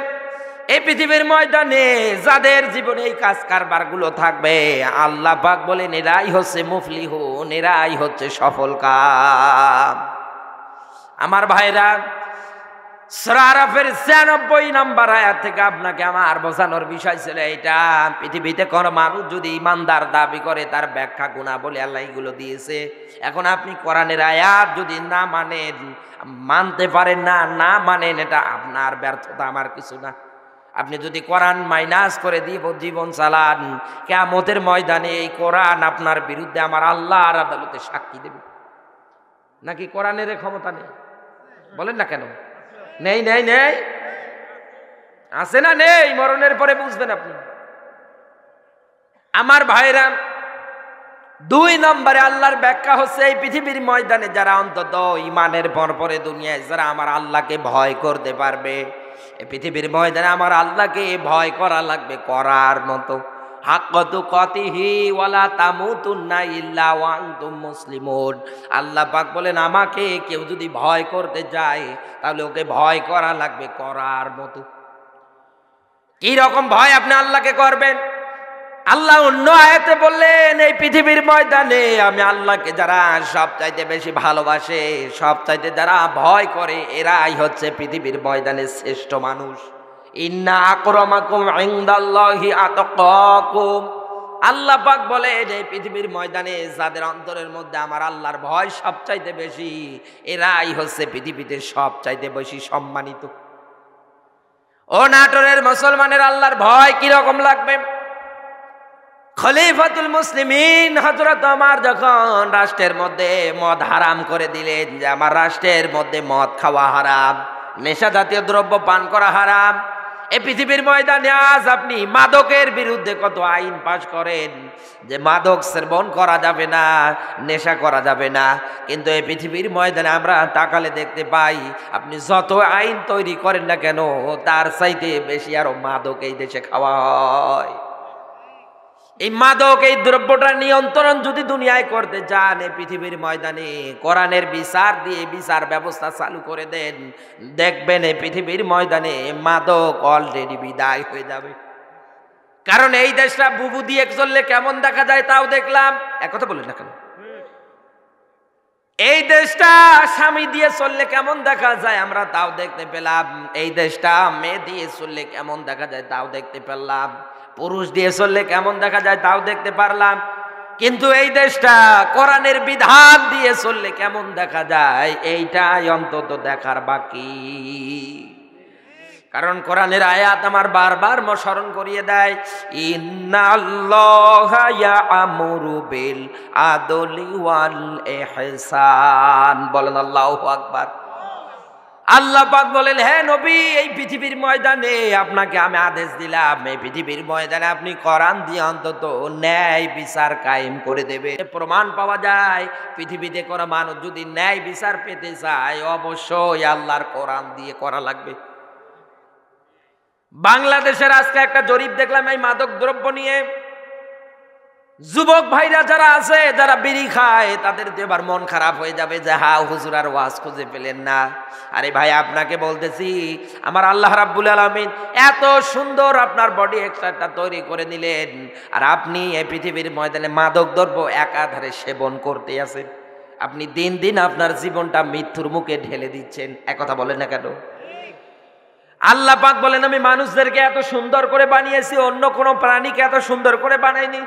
এই পৃথিবীর ময়দানে যাদের জীবনে এই কাজ কারবার গুলো থাকবে, আল্লাহ পাক বলেন এরাই হচ্ছে মুফলিহুন, এরাই হচ্ছে সফল কাম। আমার ভাইরা, সূরা আরাফের 96 নম্বর আয়াত থেকে আপনাকে আমার বোঝানোর বিষয় ছিল এইটা, পৃথিবীতে কোন মানুষ যদি ইমানদার দাবি করে তার ব্যাখ্যা গুণাবলী আল্লাহ এগুলো দিয়েছে। এখন আপনি কোরআনের আয়াত যদি না মানেন, মানতে পারেন না মানেন, এটা আপনার ব্যর্থতা, আমার কিছু না। আপনি যদি কোরআন মাইনাস করে দিয়ে জীবন চালান, কিয়ামতের ময়দানে এই কোরআন আপনার বিরুদ্ধে আমার আল্লাহর আদালতে সাক্ষী দেবে। নাকি কোরআনের ক্ষমতা নেই? বলেন না কেন? নেই নেই নেই, আছে না? নেই, মরণের পরে বুঝবেন আপনি। আমার ভাইরা, 2 নম্বরে আল্লাহর ব্যাখ্যা হচ্ছে, এই পৃথিবীর ময়দানে যারা অন্তত ইমানের পরে দুনিয়ায় যারা আমার আল্লাহকে ভয় করতে পারবে, এই পৃথিবীর ময়দানে আমার আল্লাহকে ভয় করা লাগবে করার মতো। হাক্কা তুকাতিহি ওয়ালা তামুতুন্না ইল্লা ওয়া আনতুম মুসলিমুন। আল্লাহ পাক বলেন, আমাকে কেউ যদি ভয় করতে যায় তাহলে ওকে ভয় করা লাগবে করার মতো। কি রকম ভয় আপনি আল্লাহকে করবেন? আল্লাহ অন্য আয়াতে বললেন, এই পৃথিবীর ময়দানে আমি আল্লাহকে যারা সবচাইতে বেশি ভালোবাসে, সবচাইতে যারা ভয় করে, এরাই হচ্ছে পৃথিবীর ময়দানে শ্রেষ্ঠ মানুষ। ইন্না আকরামাকুম ইনদাল্লাহি আতকাকুম। আল্লাহ পাক বলে, এই পৃথিবীর ময়দানে যাদের অন্তরের মধ্যে আমার আল্লাহর ভয় সবচাইতে বেশি, এরাই হচ্ছে পৃথিবীতে সবচাইতে বেশি সম্মানিত। ও নাটোরের মুসলমানের, আল্লাহর ভয় কি রকম লাগবে? খলিফাতুল মুসলিমিন হযরত ওমর যখন রাষ্ট্রের মধ্যে মদ হারাম করে দিলেন, যে আমার রাষ্ট্রের মধ্যে মদ খাওয়া হারাম, নেশা জাতীয় দ্রব্য পান করা হারাম, এই পৃথিবীর ময়দানে আজ আপনি মাদকের বিরুদ্ধে কত আইন পাশ করেন যে মাদক সেবন করা যাবে না, নেশা করা যাবে না, কিন্তু এই পৃথিবীর ময়দানে আমরা তাকালে দেখতে পাই আপনি যত আইন তৈরি করেন না কেন তার চাইতে বেশি আরো মাদক এই দেশে খাওয়া হয়। এই মাদক, এই দ্রব্যটা নিয়ন্ত্রণ যদি দুনিয়ায় করতে চান, এই পৃথিবীর ময়দানে কোরআনের বিচার দিয়ে বিচার ব্যবস্থা চালু করে দেন, দেখবেন এই পৃথিবীর ময়দানে মাদক অলরেডি বিদায় হয়ে যাবে। কারণ এই দেশটা বুবু দিয়ে চললে কেমন দেখা যায় তাও দেখলাম, একথা বলেন না কেন? এই দেশটা স্বামী দিয়ে চললে কেমন দেখা যায় আমরা তাও দেখতে পেলাম, এই দেশটা মেয়ে দিয়ে চললে কেমন দেখা যায় তাও দেখতে পেলাম, পুরুষ দিয়ে চললে কেমন দেখা যায় তাও দেখতে পারলাম, কিন্তু এই দেশটা কোরআনের বিধান দিয়ে চললে কেমন দেখা যায় এইটাই অন্তত দেখার বাকি। কারণ কোরআনের আয়াত আমার বারবার স্মরণ করিয়ে দেয়, ইন্নাল্লাহা ইয়া'মুরু বিল আদলি ওয়াল ইহসান। বলেন আল্লাহু আকবার। আল্লাহ পাক বলেন, হে নবী, এই পৃথিবীর ময়দানে আপনাকে আমি আদেশ দিলাম, এই পৃথিবীর ময়দানে আপনি কোরআন দিয়ে অন্তত ন্যায় বিচার কায়েম করে দেবে। প্রমাণ পাওয়া যায় পৃথিবীতে কোনো মানুষ যদি ন্যায় বিচার পেতে চায় অবশ্যই আল্লাহর কোরআন দিয়ে করা লাগবে। বাংলাদেশের আজকে একটা জরিপ দেখলাম এই মাদক দ্রব্য নিয়ে, যুবক ভাইরা যারা আছে যারা বিড়ি খায় তাদের তো এবার মন খারাপ হয়ে যাবে যে হ্যাঁ হুজুর আর ওয়াজ খুঁজে পেলেন না। আরে ভাই আপনাকে বলতেছি, আমার আল্লাহ রাব্বুল আলামিন এত সুন্দর আপনার বডি এক্সট্রাটা তৈরি করে দিলেন, আর আপনি এই পৃথিবীর ময়দানে মাদক দ্রব্য একাধারে সেবন করতে আছেন। আপনি দিন দিন আপনার জীবনটা মৃত্যুর মুখে ঢেলে দিচ্ছেন। একথা বলেন না কেন? আল্লাহ পাক বলেন, আমি মানুষদেরকে এত সুন্দর করে বানিয়েছি, অন্য কোনো প্রাণীকে এত সুন্দর করে বানাইনি।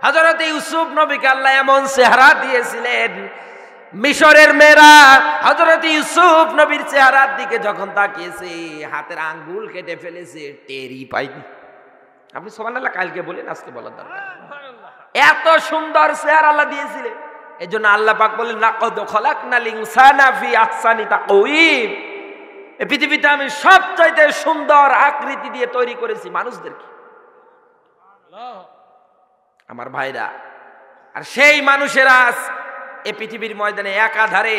হযরত ইউসুফ নবীকে আল্লাহ এমন চেহারা দিয়েছিলেন, মিশরের মেয়েরা হযরত ইউসুফ নবীর চেহারার দিকে যখন তাকিয়েছে হাতের আঙ্গুল কেটে ফেলেছে, টেরই পাইনি। আপনি সুবহানাল্লাহ কালকে বলেন, আজকে বলার দরকার। এত সুন্দর চেহারা আল্লাহ দিয়েছিলেন। এই জন্য আল্লাহ পাক বলেন, লাকাদ খালাকনাল ইনসানা ফি আহসানি তাকওয়িম। এই পৃথিবীতে আমি সবচাইতে সুন্দর আকৃতি দিয়ে তৈরি করেছি মানুষদেরকে। আমার ভাইরা, আর সেই মানুষেরা এই পৃথিবীর ময়দানে একাধারে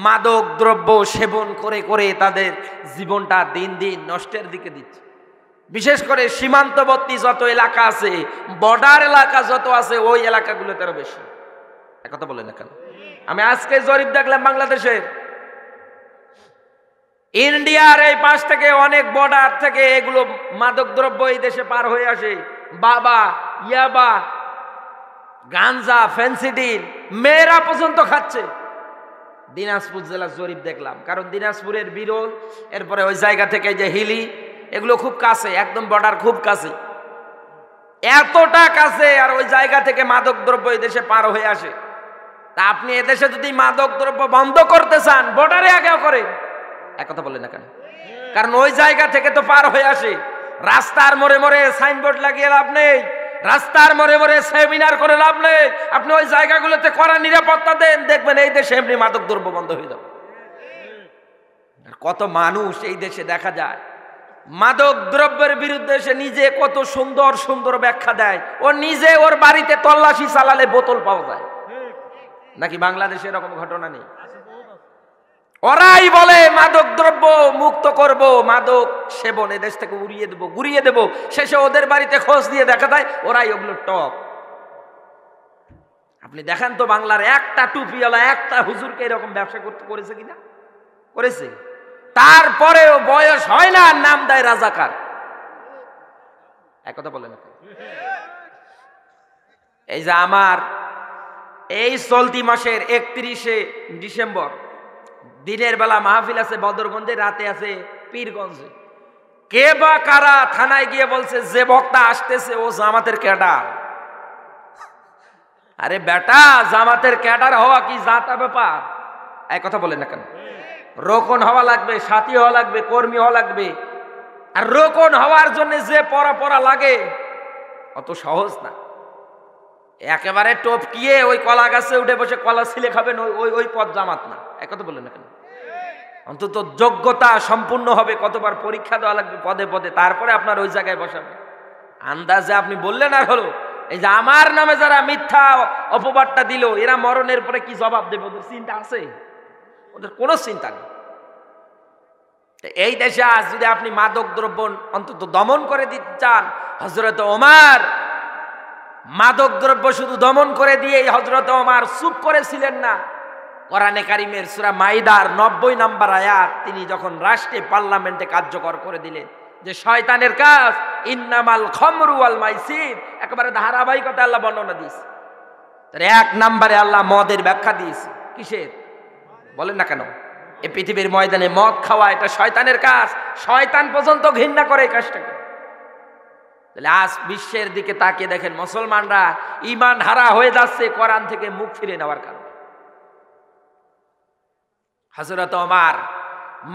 মাদক দ্রব্য সেবন করে করে তাদের জীবনটা দিন দিন নষ্টের দিকে দিচ্ছে। বিশেষ করে সীমান্তবর্তী যত এলাকা আছে, বর্ডার এলাকা যত আছে, ওই এলাকাগুলোতে আরো বেশি। একথা বলে না কেন? আমি আজকে জরিপ দেখলাম বাংলাদেশের, ইন্ডিয়ার এই পাশ থেকে অনেক বর্ডার থেকে এগুলো মাদক দ্রব্য এই দেশে পার হয়ে আসে। বাবা, ইয়াবা, গাঞ্জা, ফেন্সিডিল মেয়েরা পর্যন্ত খাচ্ছে। দিনাজপুর জেলার জরিপ দেখলাম, কারণ দিনাজপুরের বিরল, এরপরে ওই জায়গা থেকে যে হিলি, এগুলো খুব কাছে, একদম বর্ডার খুব কাছে, এতটা কাছে, আর ওই জায়গা থেকে মাদক দ্রব্য এই দেশে পার হয়ে আসে। তা আপনি এদেশে যদি মাদক দ্রব্য বন্ধ করতে চান, বর্ডারে আগেও করে। একথা বলেন না কেন? কারণ ওই জায়গা থেকে তো পার হয়ে আসে। রাস্তার মোড়ে মোড়ে সাইনবোর্ড লাগিয়ে লাভ নেই, রাস্তার মোড়ে মোড়ে সেমিনার করে লাভ নেই। আপনি ওই জায়গাগুলোতে কড়া নিরাপত্তা দেন, দেখবেন এই দেশে এমনি মাদক দ্রব্য বন্ধ হয়ে যাবে। কত মানুষ এই দেশে দেখা যায় মাদক দ্রব্যের বিরুদ্ধে সে নিজে কত সুন্দর সুন্দর ব্যাখ্যা দেয়। ও নিজে ওর বাড়িতে তল্লাশি চালালে বোতল পাওয়া যায়। নাকি বাংলাদেশে এরকম ঘটনা নেই? ওরাই বলে মাদক দ্রব্য মুক্ত করব, মাদক সেবন এদেশ থেকে গুড়িয়ে দেব। শেষে ওদের বাড়িতে খোঁজ দিয়ে দেখা যায় ওরাই ওগুলো টপ। আপনি দেখেন তো বাংলার একটা টুপিওয়ালা একটা হুজুরকে এরকম ব্যবসা করতে করেছে কিনা? করেছে। তারপরেও বয়স হয় না, নাম দেয় রাজাকার। একথা বলে না? এই যে আমার এই চলতি মাসের 31শে ডিসেম্বর দিনের বেলা মাহফিল আছে বদরগঞ্জে, রাতে আছে পীরগঞ্জে। কে বা কারা থানায় গিয়ে বলছে যে বক্তা আসতেছে ও জামাতের ক্যাডার। আরে বেটা, জামাতের ক্যাডার হওয়া কি জাতা ব্যাপার? এই কথা বলেন না কেন? রোকন হওয়া লাগবে, সাথী হওয়া লাগবে, কর্মী হওয়া লাগবে। আর রোকন হওয়ার জন্য যে পড়া লাগে অত সহজ না। একেবারে টপকিয়ে ওই কলা গাছে উঠে বসে কলা ছিলে খাবেন, ওই পথ জামাত না। এক কথা বললেন না কেন? অন্তত যোগ্যতা সম্পূর্ণ হবে, কতবার পরীক্ষা দেওয়া লাগবে পদে পদে, তারপরে আপনার ওই জায়গায় বসাবে। আন্দাজে আপনি বললেন আর হলো, এই যে আমার নামে যারা মিথ্যা অপবাদটা দিল, এরা মরণের পরে কি জবাব দেবে? ওদের চিন্তা আছে? ওদের কোনো চিন্তা নেই। এই দেশে আজ যদি আপনি মাদক দ্রব্য অন্তত দমন করে দিতে চান, হযরত ওমর মাদক দ্রব্য শুধু দমন করে দিয়ে হযরত ওমর চুপ করেছিলেন না। কোরআনে কারিমের সূরা মাইদার 90 নম্বর আয়াত তিনি যখন রাষ্ট্রে পার্লামেন্টে কার্যকর করে দিলেন যে শয়তানের কাজ ইন্নামাল খামরু ওয়াল মাইসির, একেবারে ধারাবাহিকতা আল্লাহ বর্ণনা দিয়েছে। তার এক নম্বরে আল্লাহ মদের ব্যাখ্যা দিয়েছে। কিসের বলেন না কেন? এই পৃথিবীর ময়দানে মদ খাওয়া এটা শয়তানের কাজ, শয়তান পর্যন্ত ঘৃণা করে এই কাজটাকে। তাহলে আজ বিশ্বের দিকে তাকিয়ে দেখেন, মুসলমানরা ঈমান হারা হয়ে যাচ্ছে কোরআন থেকে মুখ ফিরে নেওয়ার কারণে। হযরত ওমর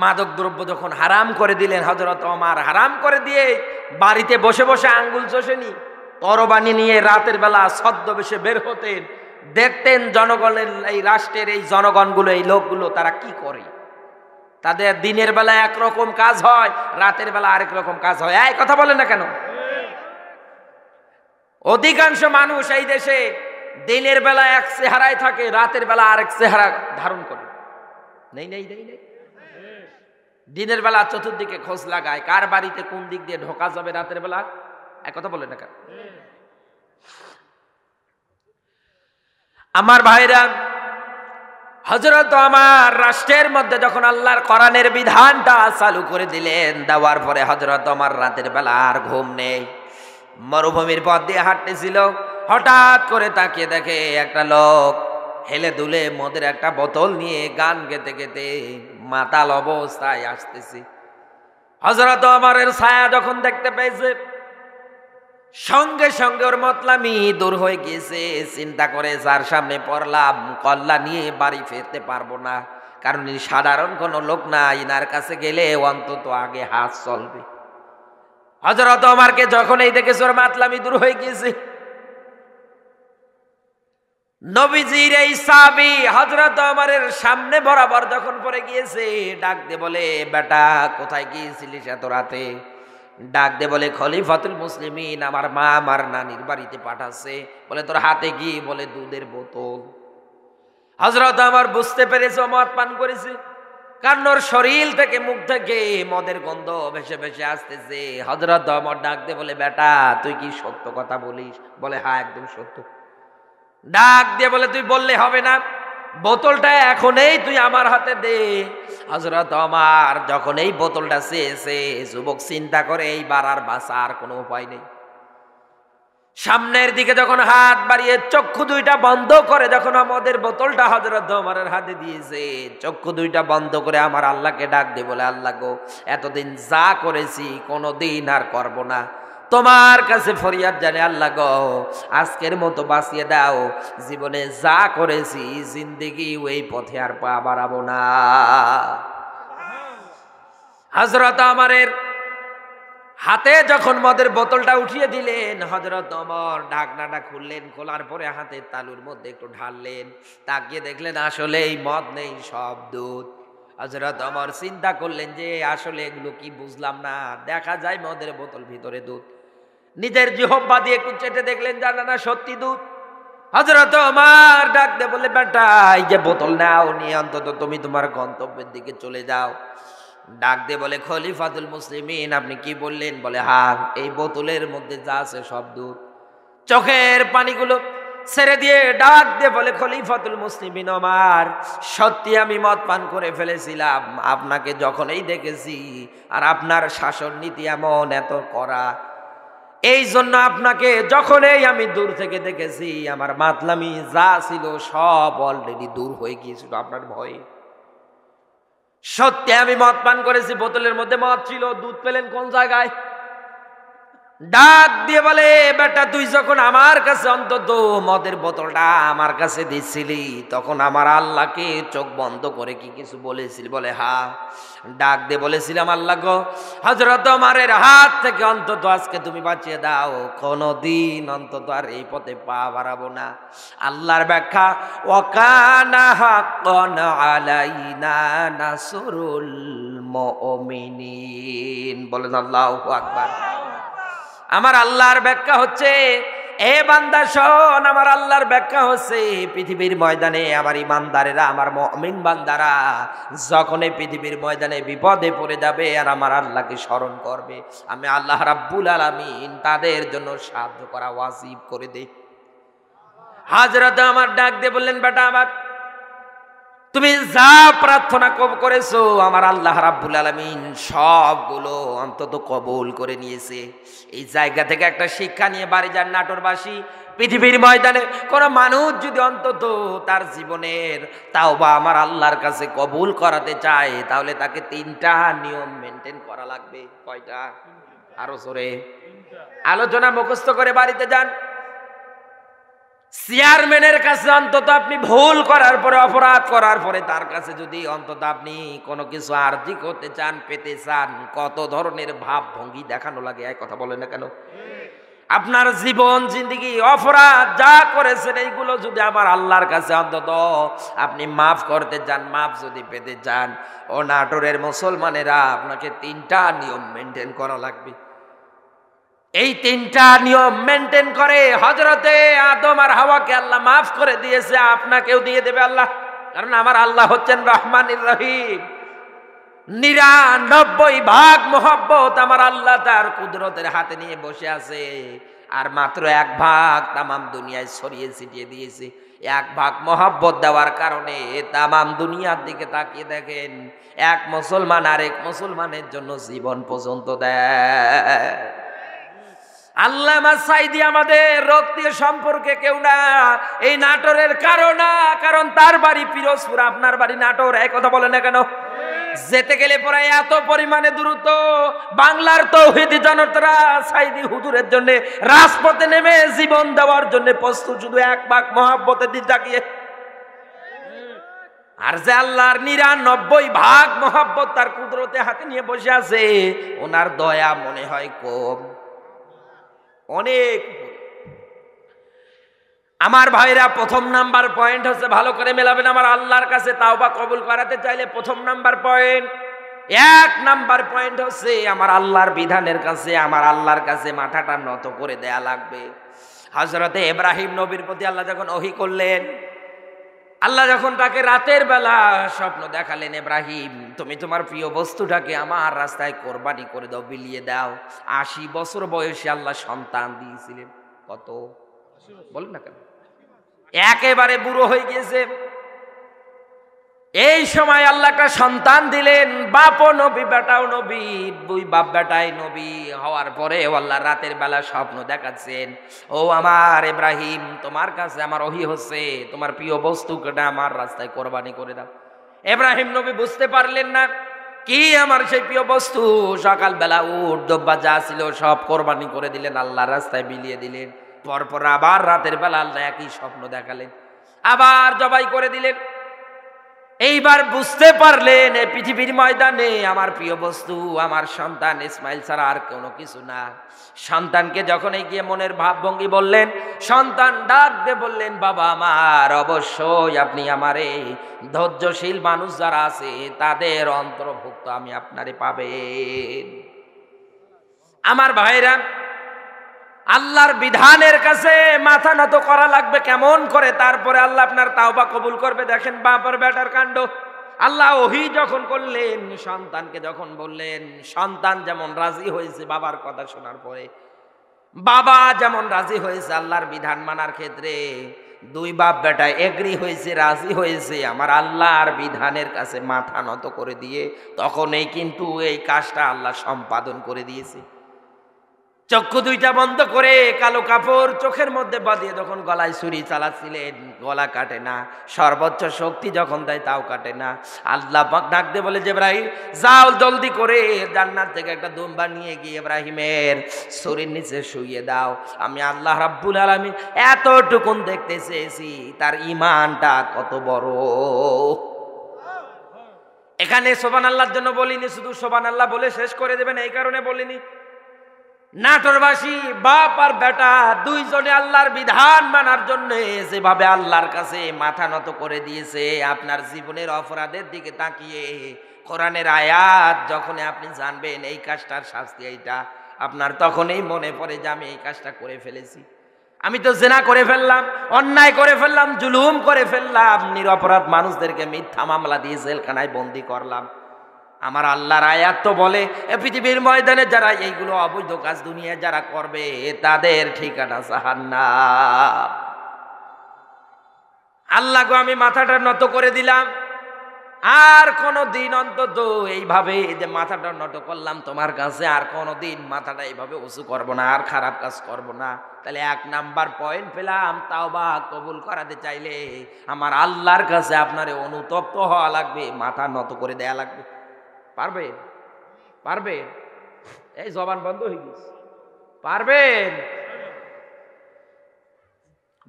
মাদক দ্রব্য যখন হারাম করে দিলেন, হযরত ওমর হারাম করে দিয়ে বাড়িতে বসে বসে আঙ্গুল চষেনি, তরবানি নিয়ে রাতের বেলা ছদ্মবেশে বের হতেন, দেখতেন জনগণের, এই রাষ্ট্রের এই জনগণগুলো, এই লোকগুলো তারা কি করে। তাদের দিনের বেলা একরকম কাজ হয়, রাতের বেলা আরেক রকম কাজ হয়। এই কথা বলেন না কেন? অধিকাংশ মানুষ এই দেশে দিনের বেলা এক চেহারায় থাকে, রাতের বেলা আরেক চেহারা ধারণ করে। নেই নেই নেই নেই, দিনের বেলা চতুর্দিকে খোঁজ লাগায় কার বাড়িতে কোন দিক দিয়ে ঢোকা যাবে রাতের বেলা। এক কথা বলেন না কেন? আমার ভাইরা, হযরত ওমর রাষ্ট্রের মধ্যে যখন আল্লাহর কোরআনের বিধানটা চালু করে দিলেন, দেওয়ার পরে হযরত ওমর রাতের বেলা আর ঘুম নেই, মরুভূমির পথ দিয়ে হাঁটতেছিল, হঠাৎ করে তাকিয়ে দেখে একটা লোক হেলে দুলে মদের একটা বোতল নিয়ে গান গেতে গেতে মাতাল অবস্থায় আসতেছে। হযরত ওমরের ছায়া যখন দেখতে পেয়েছে, সঙ্গে সঙ্গে ওর মতলামি দূর হয়ে গিয়েছে। চিন্তা করে যার সামনে পড়লাম কল্লা নিয়ে বাড়ি ফিরতে পারবো না, কারণ সাধারণ কোনো লোক না, ইনার কাছে গেলে অন্তত আগে হাত চলবে। হযরত ওমরকে যখন এই দেখেছে ওর মাতলামি দূর হয়ে গিয়েছে, নবীজির এই সাহাবী হযরত ওমরের সামনে বরাবর যখন পড়ে গিয়েছে, ডাক দে বলে, বেটা কোথায় গিয়েছিলিস এত রাতে? ডাক দে বলে, খলিফাতুল মুসলিমিন আমার মা আমার নানির বাড়িতে পাঠাচ্ছে। বলে, তোর হাতে কি? বলে, দুধের বোতল। হযরত ওমর বুঝতে পেরেছে মদ পান করেছে, কারণ ওর শরীর থেকে মুখ থেকে মদের গন্ধ ভেসে ভেসে আসতেছে। হযরত ওমর ডাক দে বলে, বেটা তুই কি সত্য কথা বলিস? বলে, হ্যাঁ একদম সত্য। ডাক দিয়ে বলে, তুই বললে হবে না, বোতলটা এখনই তুই আমার হাতে দে। হযরত ওমর যখন এই বোতলটা চেয়েছে, যুবক চিন্তা করে এইবার আর বাঁচার কোনো উপায় নেই। সামনের দিকে যখন হাত বাড়িয়ে চক্ষু দুইটা বন্ধ করে যখন আমাদের বোতলটা হযরত ওমরের হাতে দিয়েছে, চক্ষু দুইটা বন্ধ করে আমার আল্লাহকে ডাক দিয়ে বলে, আল্লাহ গো, এতদিন যা করেছি কোনোদিন আর করব না, তোমার কাছে ফরিয়াদ জানে, আল্লাহ গো আজকের মতো বাঁচিয়ে দাও, জীবনে যা করেছি জিন্দেগি ওই পথে আর পা বাড়াবো না। হযরত ওমরের হাতে যখন মদের বোতলটা উঠিয়ে দিলেন, হযরত ওমর ঢাকনাটা খুললেন, খোলার পরে হাতের তালুর মধ্যে একটু ঢাললেন, তাকিয়ে দেখলেন আসলেই মদ নেই, সব দুধ। হযরত ওমর চিন্তা করলেন যে আসলে এগুলো কি বুঝলাম না, দেখা যায় মদের বোতল ভিতরে দুধ। নিজের জিহ্বা দিয়ে একটু চেটে দেখলেন, জানা না সত্যি দুধ। হযরত ওমর ডাক দিয়ে বলে, বেটা এই যে বোতল নাও, নিয়ে অন্তত তুমি তোমার গন্তব্যের দিকে চলে যাও। ডাক দিয়ে বলে, খলিফাতুল মুসলিমিন আপনি কি বললেন? বলে, হ্যাঁ এই বোতলের মধ্যে যা আছে সব দুধ। চোখের পানিগুলো ছেড়ে দিয়ে ডাক দিয়ে বলে, খলিফাতুল মুসলিমিন ওমর, সত্যি আমি মদ পান করে ফেলেছিলাম, আপনাকে যখনই দেখেছি আর আপনার শাসন নীতি এমন এত করা, এই জন্য আপনাকে যখনই আমি দূর থেকে দেখেছি আমার মাতলামি যা ছিল সব অলরেডি দূর হয়ে গিয়েছিল আপনার ভয়ে। সত্যি আমি মদ পান করেছি, বোতলের মধ্যে মদ ছিল, দুধ পেলেন কোন জায়গায়? ডাক দিয়ে বলে, বেটা তুই যখন আমার কাছে অন্তত মদের বোতলটা আমার কাছে দিচ্ছিলি, তখন আমার আল্লাহকে চোখ বন্ধ করে কি কিছু বলেছিলি? বলে হ্যাঁ। ডাক দিয়ে বলেছিলাম, আল্লাহ গো, হযরত ওমরের হাত থেকে অন্তত আজকে তুমি বাঁচিয়ে দাও, কোনদিন অন্তত আর এই পথে পা বাড়াবো না। আল্লাহর ব্যাখ্যা, ওয়াকানা হাক্কান আলাইনা নাসরুল মুমিনিন। বলেন আল্লাহু আকবার। আমার আল্লাহর ব্যাখ্যা হচ্ছে, এ বান্দা শোন, আমার আল্লাহর ব্যাখ্যা হচ্ছে, পৃথিবীর ময়দানে আমার ইমানদারেরা, আমার মুমিন বান্দারা যখন এই পৃথিবীর ময়দানে বিপদে পড়ে যাবে আর আমার আল্লাহকে স্মরণ করবে, আমি আল্লাহ রাব্বুল আলামিন তাদের জন্য সাহায্য করা ওয়াজিব করে দেই। হযরত আমার ডাক দিয়ে বললেন, বেটা আমার, তুমি যা প্রার্থনা করেছো আমার আল্লাহ রাব্বুল আলামিন সবগুলো অন্তত কবুল করে নিয়েছে। এই জায়গা থেকে একটা শিক্ষা নিয়ে বাড়ি যান নাটোরবাসী। পৃথিবীর ময়দানে কোনো মানুষ যদি অন্তত তার জীবনের তাওবা আমার আল্লাহর কাছে কবুল করাতে চায়, তাহলে তাকে 3টা নিয়ম মেনটেন করা লাগবে। কয়টা? আরো জোরে আলোচনা মুখস্থ করে বাড়িতে যান। চেয়ারম্যানের কাছে অন্তত আপনি ভুল করার পরে, অপরাধ করার পরে তার কাছে যদি অন্তত আপনি কোনো কিছু আর্জি করতে চান, পেতে চান, কত ধরনের ভাব ভঙ্গি দেখানো লাগে, এক কথা বলে না কেন? আপনার জীবন জিন্দেগি অপরাধ যা করেছেন এইগুলো যদি আমার আল্লাহর কাছে অন্তত আপনি মাফ করতে চান, মাফ যদি পেতে চান, ও নাটোরের মুসলমানেরা, আপনাকে 3টা নিয়ম মেনটেন করা লাগবে। এই 3টা নিয়ম মেনটেন করে হযরতে আদম আর হাওয়াকে আল্লাহ মাফ করে দিয়েছে, আপনাকেও দিয়ে দেবে আল্লাহ। কারণ আমার আল্লাহ হচ্ছেন রহমানির রহিম। 99 ভাগ মোহাব্বত আমার আল্লাহ তার কুদরতের হাতে নিয়ে বসে আছে, আর মাত্র 1 ভাগ তামাম দুনিয়ায় ছড়িয়ে ছিটিয়ে দিয়েছে। 1 ভাগ মোহাব্বত দেওয়ার কারণে তামাম দুনিয়ার দিকে তাকিয়ে দেখেন, এক মুসলমান আরেক মুসলমানের জন্য জীবন পর্যন্ত দেয়। আল্লামা সাইদি আমাদের রক্তীয় সম্পর্কে কেউ না, এই নাটোরের কারণ তার বাড়ি পিরোজপুর, আপনার বাড়ি নাটোর, এই কথা বলে না কেন? যেতে গেলে পরে এত পরিমাণে দ্রুত বাংলার তৌহিদি জনতারা সাইদি হুজুরের জন্য রাজপথে নেমে জীবন দেওয়ার জন্য প্রস্তুত, শুধু 1 ভাগ মহব্বতের দিক তাকিয়ে। আর যে আল্লাহর 99 ভাগ মহব্বত তার কুদরতে হাতে নিয়ে বসে আছে, ওনার দয়া মনে হয় কম, অনেক। আমার ভাইরা, 1 নাম্বার পয়েন্ট হচ্ছে, ভালো করে মেলাবেন, আমার আল্লাহর কাছে তাওবা কবুল করাতে চাইলে 1 নাম্বার পয়েন্ট, 1 নাম্বার পয়েন্ট হচ্ছে আমার আল্লাহর বিধানের কাছে, আমার আল্লাহর কাছে মাথাটা নত করে দেয়া লাগবে। হযরতে ইব্রাহিম নবীর প্রতি আল্লাহ যখন ওহী করলেন, আল্লাহ যখন তাকে রাতের বেলা স্বপ্ন দেখালেন, ইব্রাহিম তুমি তোমার প্রিয় বস্তুটাকে আমার রাস্তায় কোরবানি করে দাও, বিলিয়ে দাও। 80 বছর বয়সে আল্লাহ সন্তান দিয়েছিলেন। কত বলেন না কেন? একেবারে বুড়ো হয়ে গিয়েছে। এই সময় আল্লাহ একটা সন্তান দিলেন, বাপও নবী বেটাও নবী, 2 বাপ বেটাই নবী হওয়ার পরে আল্লাহ রাতের বেলা স্বপ্ন দেখাচ্ছেন, ও আমার ইব্রাহিম, তোমার কাছে আমার ওহী হচ্ছে, তোমার প্রিয় বস্তুকে আমার রাস্তায় কোরবানি করে দাও। ইব্রাহিম নবী বুঝতে পারলেন না কি আমার সেই প্রিয় বস্তু। সকালবেলা উট দব্বা যা ছিল সব কোরবানি করে দিলেন, আল্লাহর রাস্তায় বিলিয়ে দিলেন। পরপর আবার রাতের বেলা আল্লাহ একই স্বপ্ন দেখালেন, আবার জবাই করে দিলেন। এইবার বুঝতে পারলেন এই পৃথিবীর ময়দানে আমার প্রিয় বস্তু আমার সন্তান ইসমাইল ছাড়া আর কোনো কিছু না। সন্তানকে যখন গিয়ে মনের ভাবভঙ্গি বললেন, সন্তান ডাক দিয়ে বললেন, বাবা আমার, অবশ্যই আপনি আমারে ধৈর্যশীল মানুষ যারা আছে তাদের অন্তর্ভুক্ত আমি আপনারে পাবেন। আমার ভাইরা, আল্লাহর বিধানের কাছে মাথা নত করা লাগবে কেমন করে, তারপরে আল্লাহ আপনার তাওবা কবুল করবে। দেখেন বাবার বেটার কাণ্ড। আল্লাহ ওহী যখন করলেন, সন্তানকে যখন বললেন, সন্তান যেমন রাজি হয়েছে বাবার কথা শোনার পরে, বাবা যেমন রাজি হয়েছে আল্লাহর বিধান মানার ক্ষেত্রে, 2 বাপ বেটা এগ্রি হয়েছে, রাজি হয়েছে আমার আল্লাহর বিধানের কাছে মাথা নত করে দিয়ে, তখনই কিন্তু এই কাজটা আল্লাহ সম্পাদন করে দিয়েছে। চক্ষু দুইটা বন্ধ করে কালো কাপড় চোখের মধ্যে বাঁধিয়ে যখন গলায় ছুরি চালাচ্ছিলেন, গলা কাটে না, সর্বোচ্চ শক্তি যখন দেয় তাও কাটে না। আল্লাহ পাক ডাক দিয়ে বলে, জিবরাইল যাও জলদি করে জান্নাত থেকে একটা দুম্বা নিয়ে গিয়ে ইব্রাহিমের ছুরির নিচে শুইয়ে দাও। আমি আল্লাহ রাব্বুল আলামিন এতটুকুন দেখতে চেয়েছি তার ঈমানটা কত বড়। এখানে সুবহানাল্লাহর জন্য বলিনি, শুধু সুবহানাল্লাহ বলে শেষ করে দেবেন এই কারণে বলিনি। নাটোরবাসী বাপ আর বেটা দুইজনে আল্লাহর বিধান মানার জন্য যেভাবে আল্লাহর কাছে মাথা নত করে দিয়েছে, আপনার জীবনের অপরাধের দিকে তাকিয়ে কোরআনের আয়াত যখন আপনি জানবেন এই কাজটার শাস্তি এইটা, আপনার তখনই মনে পড়ে যে আমি এই কাজটা করে ফেলেছি, আমি তো জেনা করে ফেললাম, অন্যায় করে ফেললাম, জুলুম করে ফেললাম, নিরপরাধ মানুষদেরকে মিথ্যা মামলা দিয়ে জেলখানায় বন্দি করলাম। আমার আল্লাহর আয়াত তো বলে এ পৃথিবীর ময়দানে যারা এইগুলো অবৈধ কাজ দুনিয়ায় যারা করবে তাদের ঠিকানা জাহান্নাম। আল্লাহ গো আমি মাথাটা নত করে দিলাম, আর কোনদিন অন্তত এইভাবে যে মাথাটা নত করলাম তোমার কাছে, আর কোনদিন মাথাটা এইভাবে উঁচু করব না, আর খারাপ কাজ করব না। তাহলে 1 নাম্বার পয়েন্ট পেলাম, তাওবা কবুল করাতে চাইলে আমার আল্লাহর কাছে আপনার অনুতপ্ত হওয়া লাগবে, মাথা নত করে দেয়া লাগবে। পারবেন? পারবেন? এই জবান বন্ধ হয়ে গেছে, পারবেন?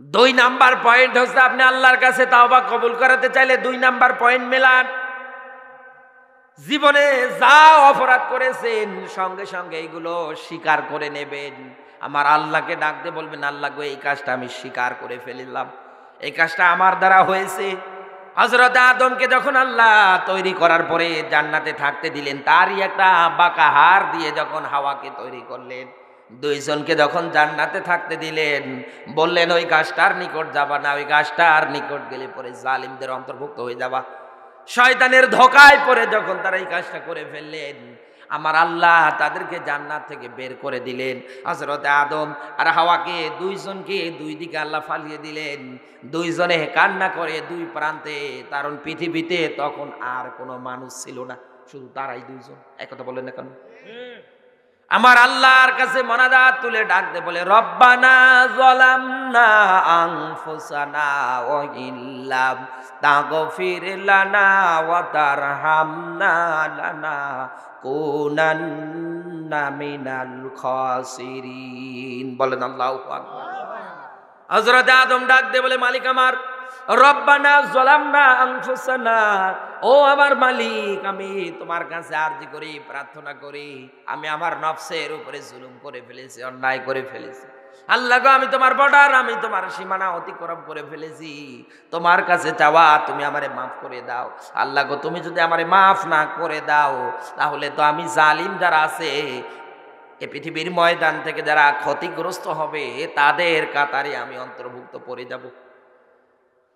2 নাম্বার পয়েন্ট হচ্ছে আপনি আল্লাহর কাছে তাওবা কবুল করাতে চাইলে 2 নাম্বার পয়েন্ট মেলান। জীবনে যা অপরাধ করেছেন সঙ্গে সঙ্গে এইগুলো স্বীকার করে নেবেন। আমার আল্লাহকে ডাক দিয়ে বলবেন, আল্লাহ গো এই কাজটা আমি স্বীকার করে ফেললাম, এই কাজটা আমার দ্বারা হয়েছে। হযরত আদমকে যখন আল্লাহ তৈরি করার পরে জান্নাতে থাকতে দিলেন, তারই একটা বাঁকা হাড় দিয়ে যখন হাওয়াকে তৈরি করলেন, দুইজনকে যখন জান্নাতে থাকতে দিলেন, বললেন ওই গাছটার নিকট যাবা না, ওই গাছটার নিকট গেলে পরে জালিমদের অন্তর্ভুক্ত হয়ে যাবা। শয়তানের ধোঁকায় পড়ে যখন তারা এই কাজটা করে ফেললেন, আমার আল্লাহ তাদেরকে জান্নাত থেকে বের করে দিলেন। হযরত আদম আর হাওয়াকে দুইজনকে দুই দিকে আল্লাহ ফালিয়ে দিলেন। দুইজনে কান্না করে 2 প্রান্তে, কারণ পৃথিবীতে তখন আর কোনো মানুষ ছিল না, শুধু তারাই দুইজন। এক কথা বলেন না কেন? আমার আল্লাহর কাছে মোনাজাত তুলে ডাক দে, বলে রব্বানা যালামনা আনফুসানা ওয়া ইল্লাম তাগফির লানা ওয়া তারহামনা লানাকুনান্না মিনাল খাসিরিন। বলেন আল্লাহু আকবার। হযরত আদম ডাক দে বলে, মালিক আমার, রব্বানা যালামনা আনফুসানা, ও আমার মালিক, আমি তোমার কাছে আরজি করি, প্রার্থনা করি, আমি আমার নফসের উপরে জুলুম করে ফেলেছি, অন্যায় করে ফেলেছি। আল্লাহ গো আমি তোমার বর্ডার, আমি তোমার সীমানা অতিক্রম করে ফেলেছি, তোমার কাছে চাওয়া তুমি আমারে মাফ করে দাও। আল্লাহ গো তুমি যদি আমারে মাফ না করে দাও, তাহলে তো আমি জালিম যারা আছে এ পৃথিবীর ময়দান থেকে যারা ক্ষতিগ্রস্ত হবে তাদের কাতারে আমি অন্তর্ভুক্ত পড়ে যাব।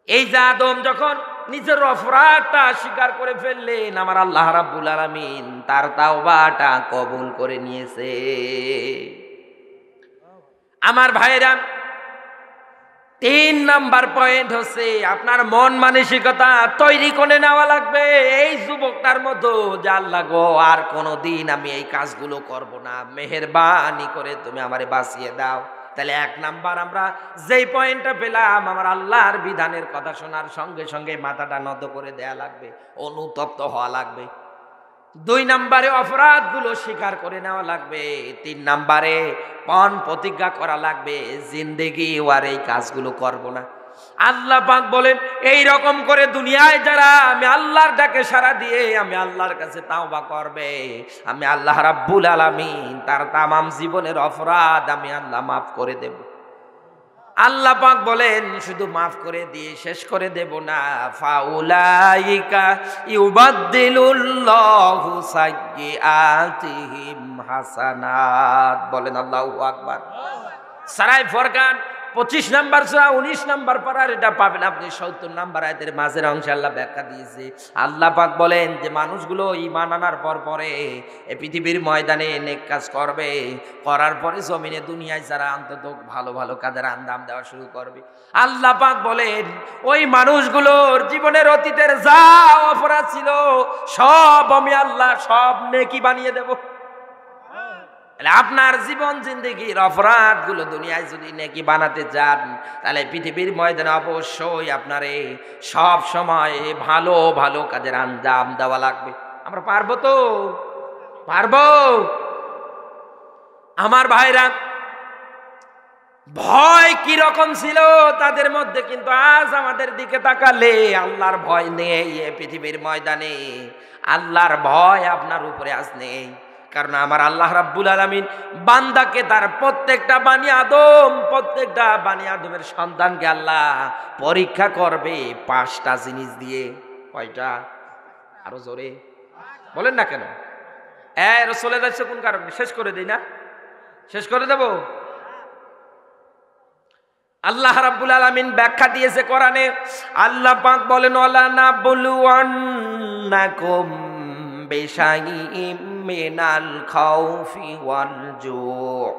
এই যে আদম যখন নিজের অপরাধটা স্বীকার করে ফেললেন, আমার আল্লাহ রাব্বুল আলামিন তার তাওবাটা কবুল করে নিয়েছে। আমার ভাইরা, 3 নাম্বার পয়েন্ট হচ্ছে আপনার মন মানসিকতা তৈরি করে নেওয়া লাগবে এই যুবকটার মতো, যে আল্লাহ গো আর কোনোদিন আমি এই কাজগুলো করব না, মেহেরবানি করে তুমি আমারে বাঁচিয়ে দাও। তাহলে 1 নাম্বার আমরা যেই পয়েন্টটা পেলাম, আমার আল্লাহর বিধানের কথা শোনার সঙ্গে সঙ্গে মাথাটা নত করে দেয়া লাগবে, অনুতপ্ত হওয়া লাগবে। 2 নাম্বারে অপরাধগুলো স্বীকার করে নেওয়া লাগবে। 3 নাম্বারে পণ প্রতিজ্ঞা করা লাগবে, জিন্দেগি আর এই কাজগুলো করব না। আল্লাহ পাক বলেন, এই রকম করে দুনিয়ায় যারা আমি আল্লাহর ডাকে সাড়া দিয়ে আমি আল্লাহর কাছে তাওবা করবে, আমি আল্লাহ রাব্বুল আলামিন তার তামাম জীবনের অপরাধ আমি আল্লাহ মাফ করে দেব। আল্লাহ পাক বলেন শুধু মাফ করে দিয়ে শেষ করে দেব না, ফাউলাইকা ইউবাদদিলুল্লাহু সাইয়্যাতিহিম হাসানাত। বলেন আল্লাহু আকবার। সূরা ফুরকান 25 নাম্বার সূরা 19 নাম্বার পারার এটা পাবেন আপনি 70 নাম্বার আয়াতের মাঝের অংশে আল্লাহ ব্যাখ্যা দিয়েছে। আল্লাহ পাক বলেন যে মানুষগুলো ঈমান আনার পরে এই পৃথিবীর ময়দানে নেক কাজ করবে, করার পরে জমিনে দুনিয়ায় যারা অন্তত ভালো ভালো কাজের আঞ্জাম দেওয়া শুরু করবে, আল্লাহ পাক বলেন ওই মানুষগুলোর জীবনের অতীতের যা অপরাধ ছিল সব আমি আল্লাহ সব নেকি বানিয়ে দেব। আপনার জীবন জিন্দেগির অপরাধগুলো দুনিয়ায় যদি নেকি বানাতে যান, তাহলে পৃথিবীর ময়দানে অবশ্যই আপনারে সব সময় ভালো ভালো কাজের আঞ্জাম দেওয়া লাগবে। আমরা পারবো তো? পারবো? আমার ভাইরা, ভয় কি রকম ছিল তাদের মধ্যে, কিন্তু আজ আমাদের দিকে তাকালে আল্লাহর ভয় নেই। পৃথিবীর ময়দানে আল্লাহর ভয় আপনার উপরে আজ নেই। কারণ আমার আল্লাহ রাব্বুল আলামিন বান্দাকে তার প্রত্যেকটা বানি আদমের সন্তানকে আল্লাহ পরীক্ষা করবে 5টা জিনিস দিয়ে। কয়টা? আরো জোরে বলেন না কেন? চলে যাচ্ছে কোন কারণে? শেষ করে দিই না? শেষ করে দেব? আল্লাহ রাব্বুল আলামিন ব্যাখ্যা দিয়েছে কোরআনে। আল্লাহ পাক বলেন, ওয়ালা নাবলুওয়ান্নাকুম বিশাইইম মিনাল খাউফি ওয়াল জু'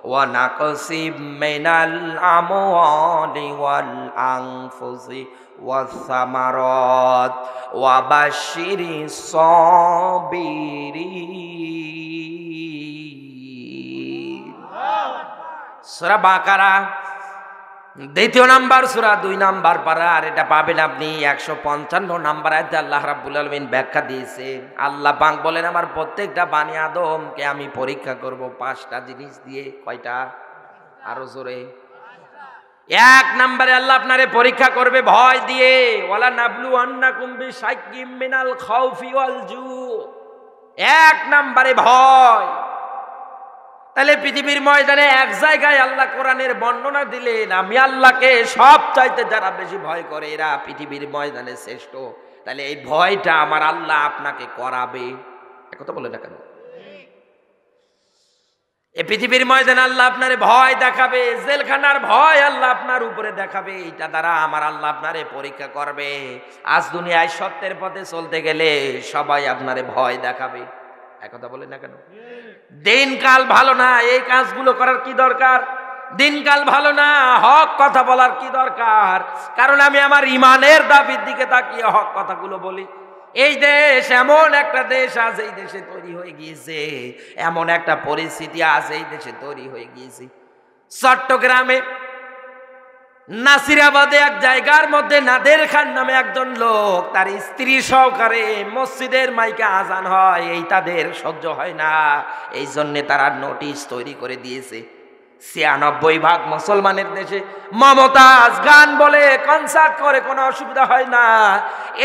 ওয়া নাকসিম মিনাল আমওয়ালি ওয়াল আনফুসি ওয়াস সামারাত ওয়া বাশশিরিস সাবিরিন। সূরা বাকারা 2 নাম্বার সূরা 2 নাম্বার পারা, আর এটা পাবেন আপনি 155 নাম্বার আয়াতে আল্লাহ রাব্বুল আলামিন ব্যাখ্যা দিয়েছে। আল্লাহ পাক বলেন, আমার প্রত্যেকটা বানি আদমকে আমি পরীক্ষা করব 5টা জিনিস দিয়ে। কয়টা? আরো জোরে। 1 নম্বরে আল্লাহ আপনারে পরীক্ষা করবে ভয় দিয়ে। ওয়ালা নাবলুওয়ান্নাকুম বিশাইয়্যিম মিনাল খাউফি ওয়াল জু'। 1 নম্বরে ভয়। তাহলে পৃথিবীর ময়দানে এক জায়গায় আল্লাহ কোরআনের বর্ণনা দিলেন, আমি আল্লাহকে সব চাইতে যারা বেশি ভয় করে এরা পৃথিবীর ময়দানে শ্রেষ্ঠ। তাহলে এই ভয়টা আমার আল্লাহ আপনাকে করাবে। একথা বলে না কেন? এই পৃথিবীর ময়দানে আল্লাহ আপনারে ভয় দেখাবে, জেলখানার ভয় আল্লাহ আপনার উপরে দেখাবে। এটা দ্বারা আমার আল্লাহ আপনারে পরীক্ষা করবে। আজ দুনিয়ায় সত্যের পথে চলতে গেলে সবাই আপনারে ভয় দেখাবে। একথা বলে না কেন? দিনকাল ভালো না, এই কাজগুলো করার কি দরকার? দিনকাল ভালো না, হক কথা বলার কি দরকার? কারণ আমি আমার ইমানের দাবির দিকে তাকিয়ে হক কথাগুলো বলি। এই দেশ এমন একটা দেশ আজ এই দেশে তৈরি হয়ে গিয়েছে, এমন একটা পরিস্থিতি আজ এই দেশে তৈরি হয়ে গিয়েছে। চট্টগ্রামে নাসিরাবাদে এক জায়গার মধ্যে নাদের খান নামে একজন লোক, তার স্ত্রী সহকারে মসজিদের মাইকে আজান হয়, এই তাদের সহ্য হয় না। এই জন্যে তারা নোটিশ তৈরি করে দিয়েছে। ৯৬% মুসলমানের দেশে মমতাজ গান বলে, কনসার্ট করে, কোনো অসুবিধা হয় না।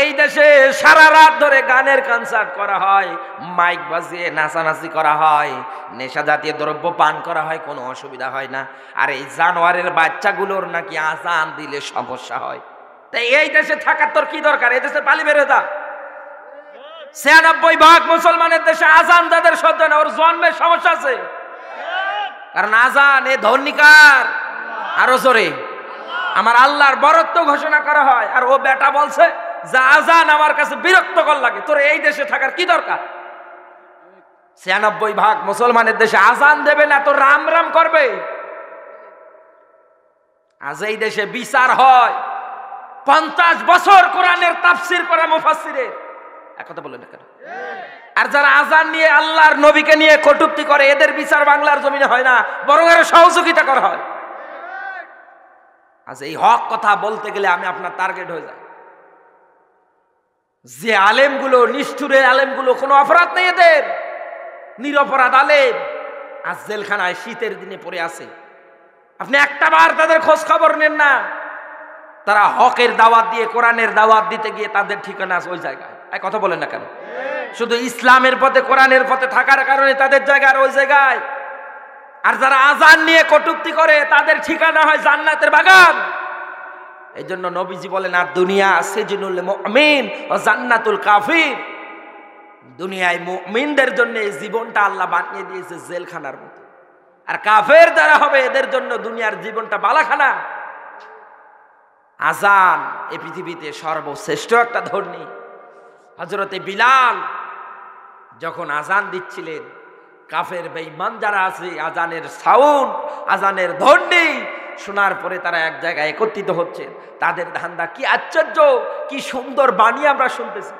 এই দেশে সারা রাত ধরে গানের কনসার্ট করা হয়, মাইক বাজিয়ে নাচানাচি করা হয়, নেশা জাতীয় দ্রব্য পান করা হয়, কোনো অসুবিধা হয় না। আর এই জানোয়ারের বাচ্চাগুলোর নাকি আজান দিলে সমস্যা হয়। তাই এই দেশে থাকার তোর কি দরকার? এই দেশে পালি বেরো যা। ৯৬% মুসলমানের দেশে আজান যাদের সহ্য না, ওর জন্মের সমস্যা আছে। কারণ আজান এ ধর্ণিকার। আরো জোরে। আমার আল্লাহর বরত্ব ঘোষণা করা হয়, আর ও বেটা বলছে যে আজান আমার কাছে বিরক্তকর লাগে। তোর এই দেশে থাকার কি দরকার? ৯৬% মুসলমানের দেশে আজান দেবে না, তো রাম রাম করবে। আজ এই দেশে বিচার হয় 50 বছর কোরআনের তাফসীর করা মুফাসসিরের। একথা বলে না কেন? আর যারা আজান নিয়ে আল্লাহর নবীকে নিয়ে কটূক্তি করে, এদের বিচার বাংলার জমিনে হয় না, বরং এর সহযোগিতা করা হয়। আজ এই হক কথা বলতে গেলে আমি আপনার টার্গেট হয়ে যাই। যে আলেমগুলো, নিষ্ঠুরে আলেমগুলো, কোনো অপরাধ নেই এদের, নিরপরাধ আলেম, আজ জেলখানায় শীতের দিনে পড়ে আছে। আপনি একটা বার তাদের খোঁজ খবর নেন না। তারা হকের দাওয়াত দিয়ে, কোরআনের দাওয়াত দিতে গিয়ে তাদের ঠিকানা ওই জায়গায়। কথা বলেন না কেন? শুধু ইসলামের পথে, কোরআনের পথে থাকার কারণে তাদের জায়গা আর ওই জায়গায়। আর যারা আজান নিয়ে কটূক্তি করে, তাদের ঠিকানা হয় জান্নাতের বাগান। এই জন্য নবীজি বলেন, আর দুনিয়া সিজনুল মুমিন ও জান্নাতুল কাফির। দুনিয়ায় মুমিনদের জন্য এই জীবনটা আল্লাহ বানিয়ে দিয়েছে জেলখানার মতো, আর কাফের যারা হবে এদের জন্য দুনিয়ার জীবনটা বালাখানা। আজান এই পৃথিবীতে সর্বশ্রেষ্ঠ একটা ধ্বনি। হযরতে বিলাল যখন আজান দিচ্ছিলেন, কাফের বেঈমান যারা আছে আজানের সাউন্ড, আজানের ধ্বনি শোনার পরে তারা এক জায়গায় একত্রিত হচ্ছে। তাদের ধান্দা কি আশ্চর্য, কি সুন্দর বাণী আমরা শুনতেছি।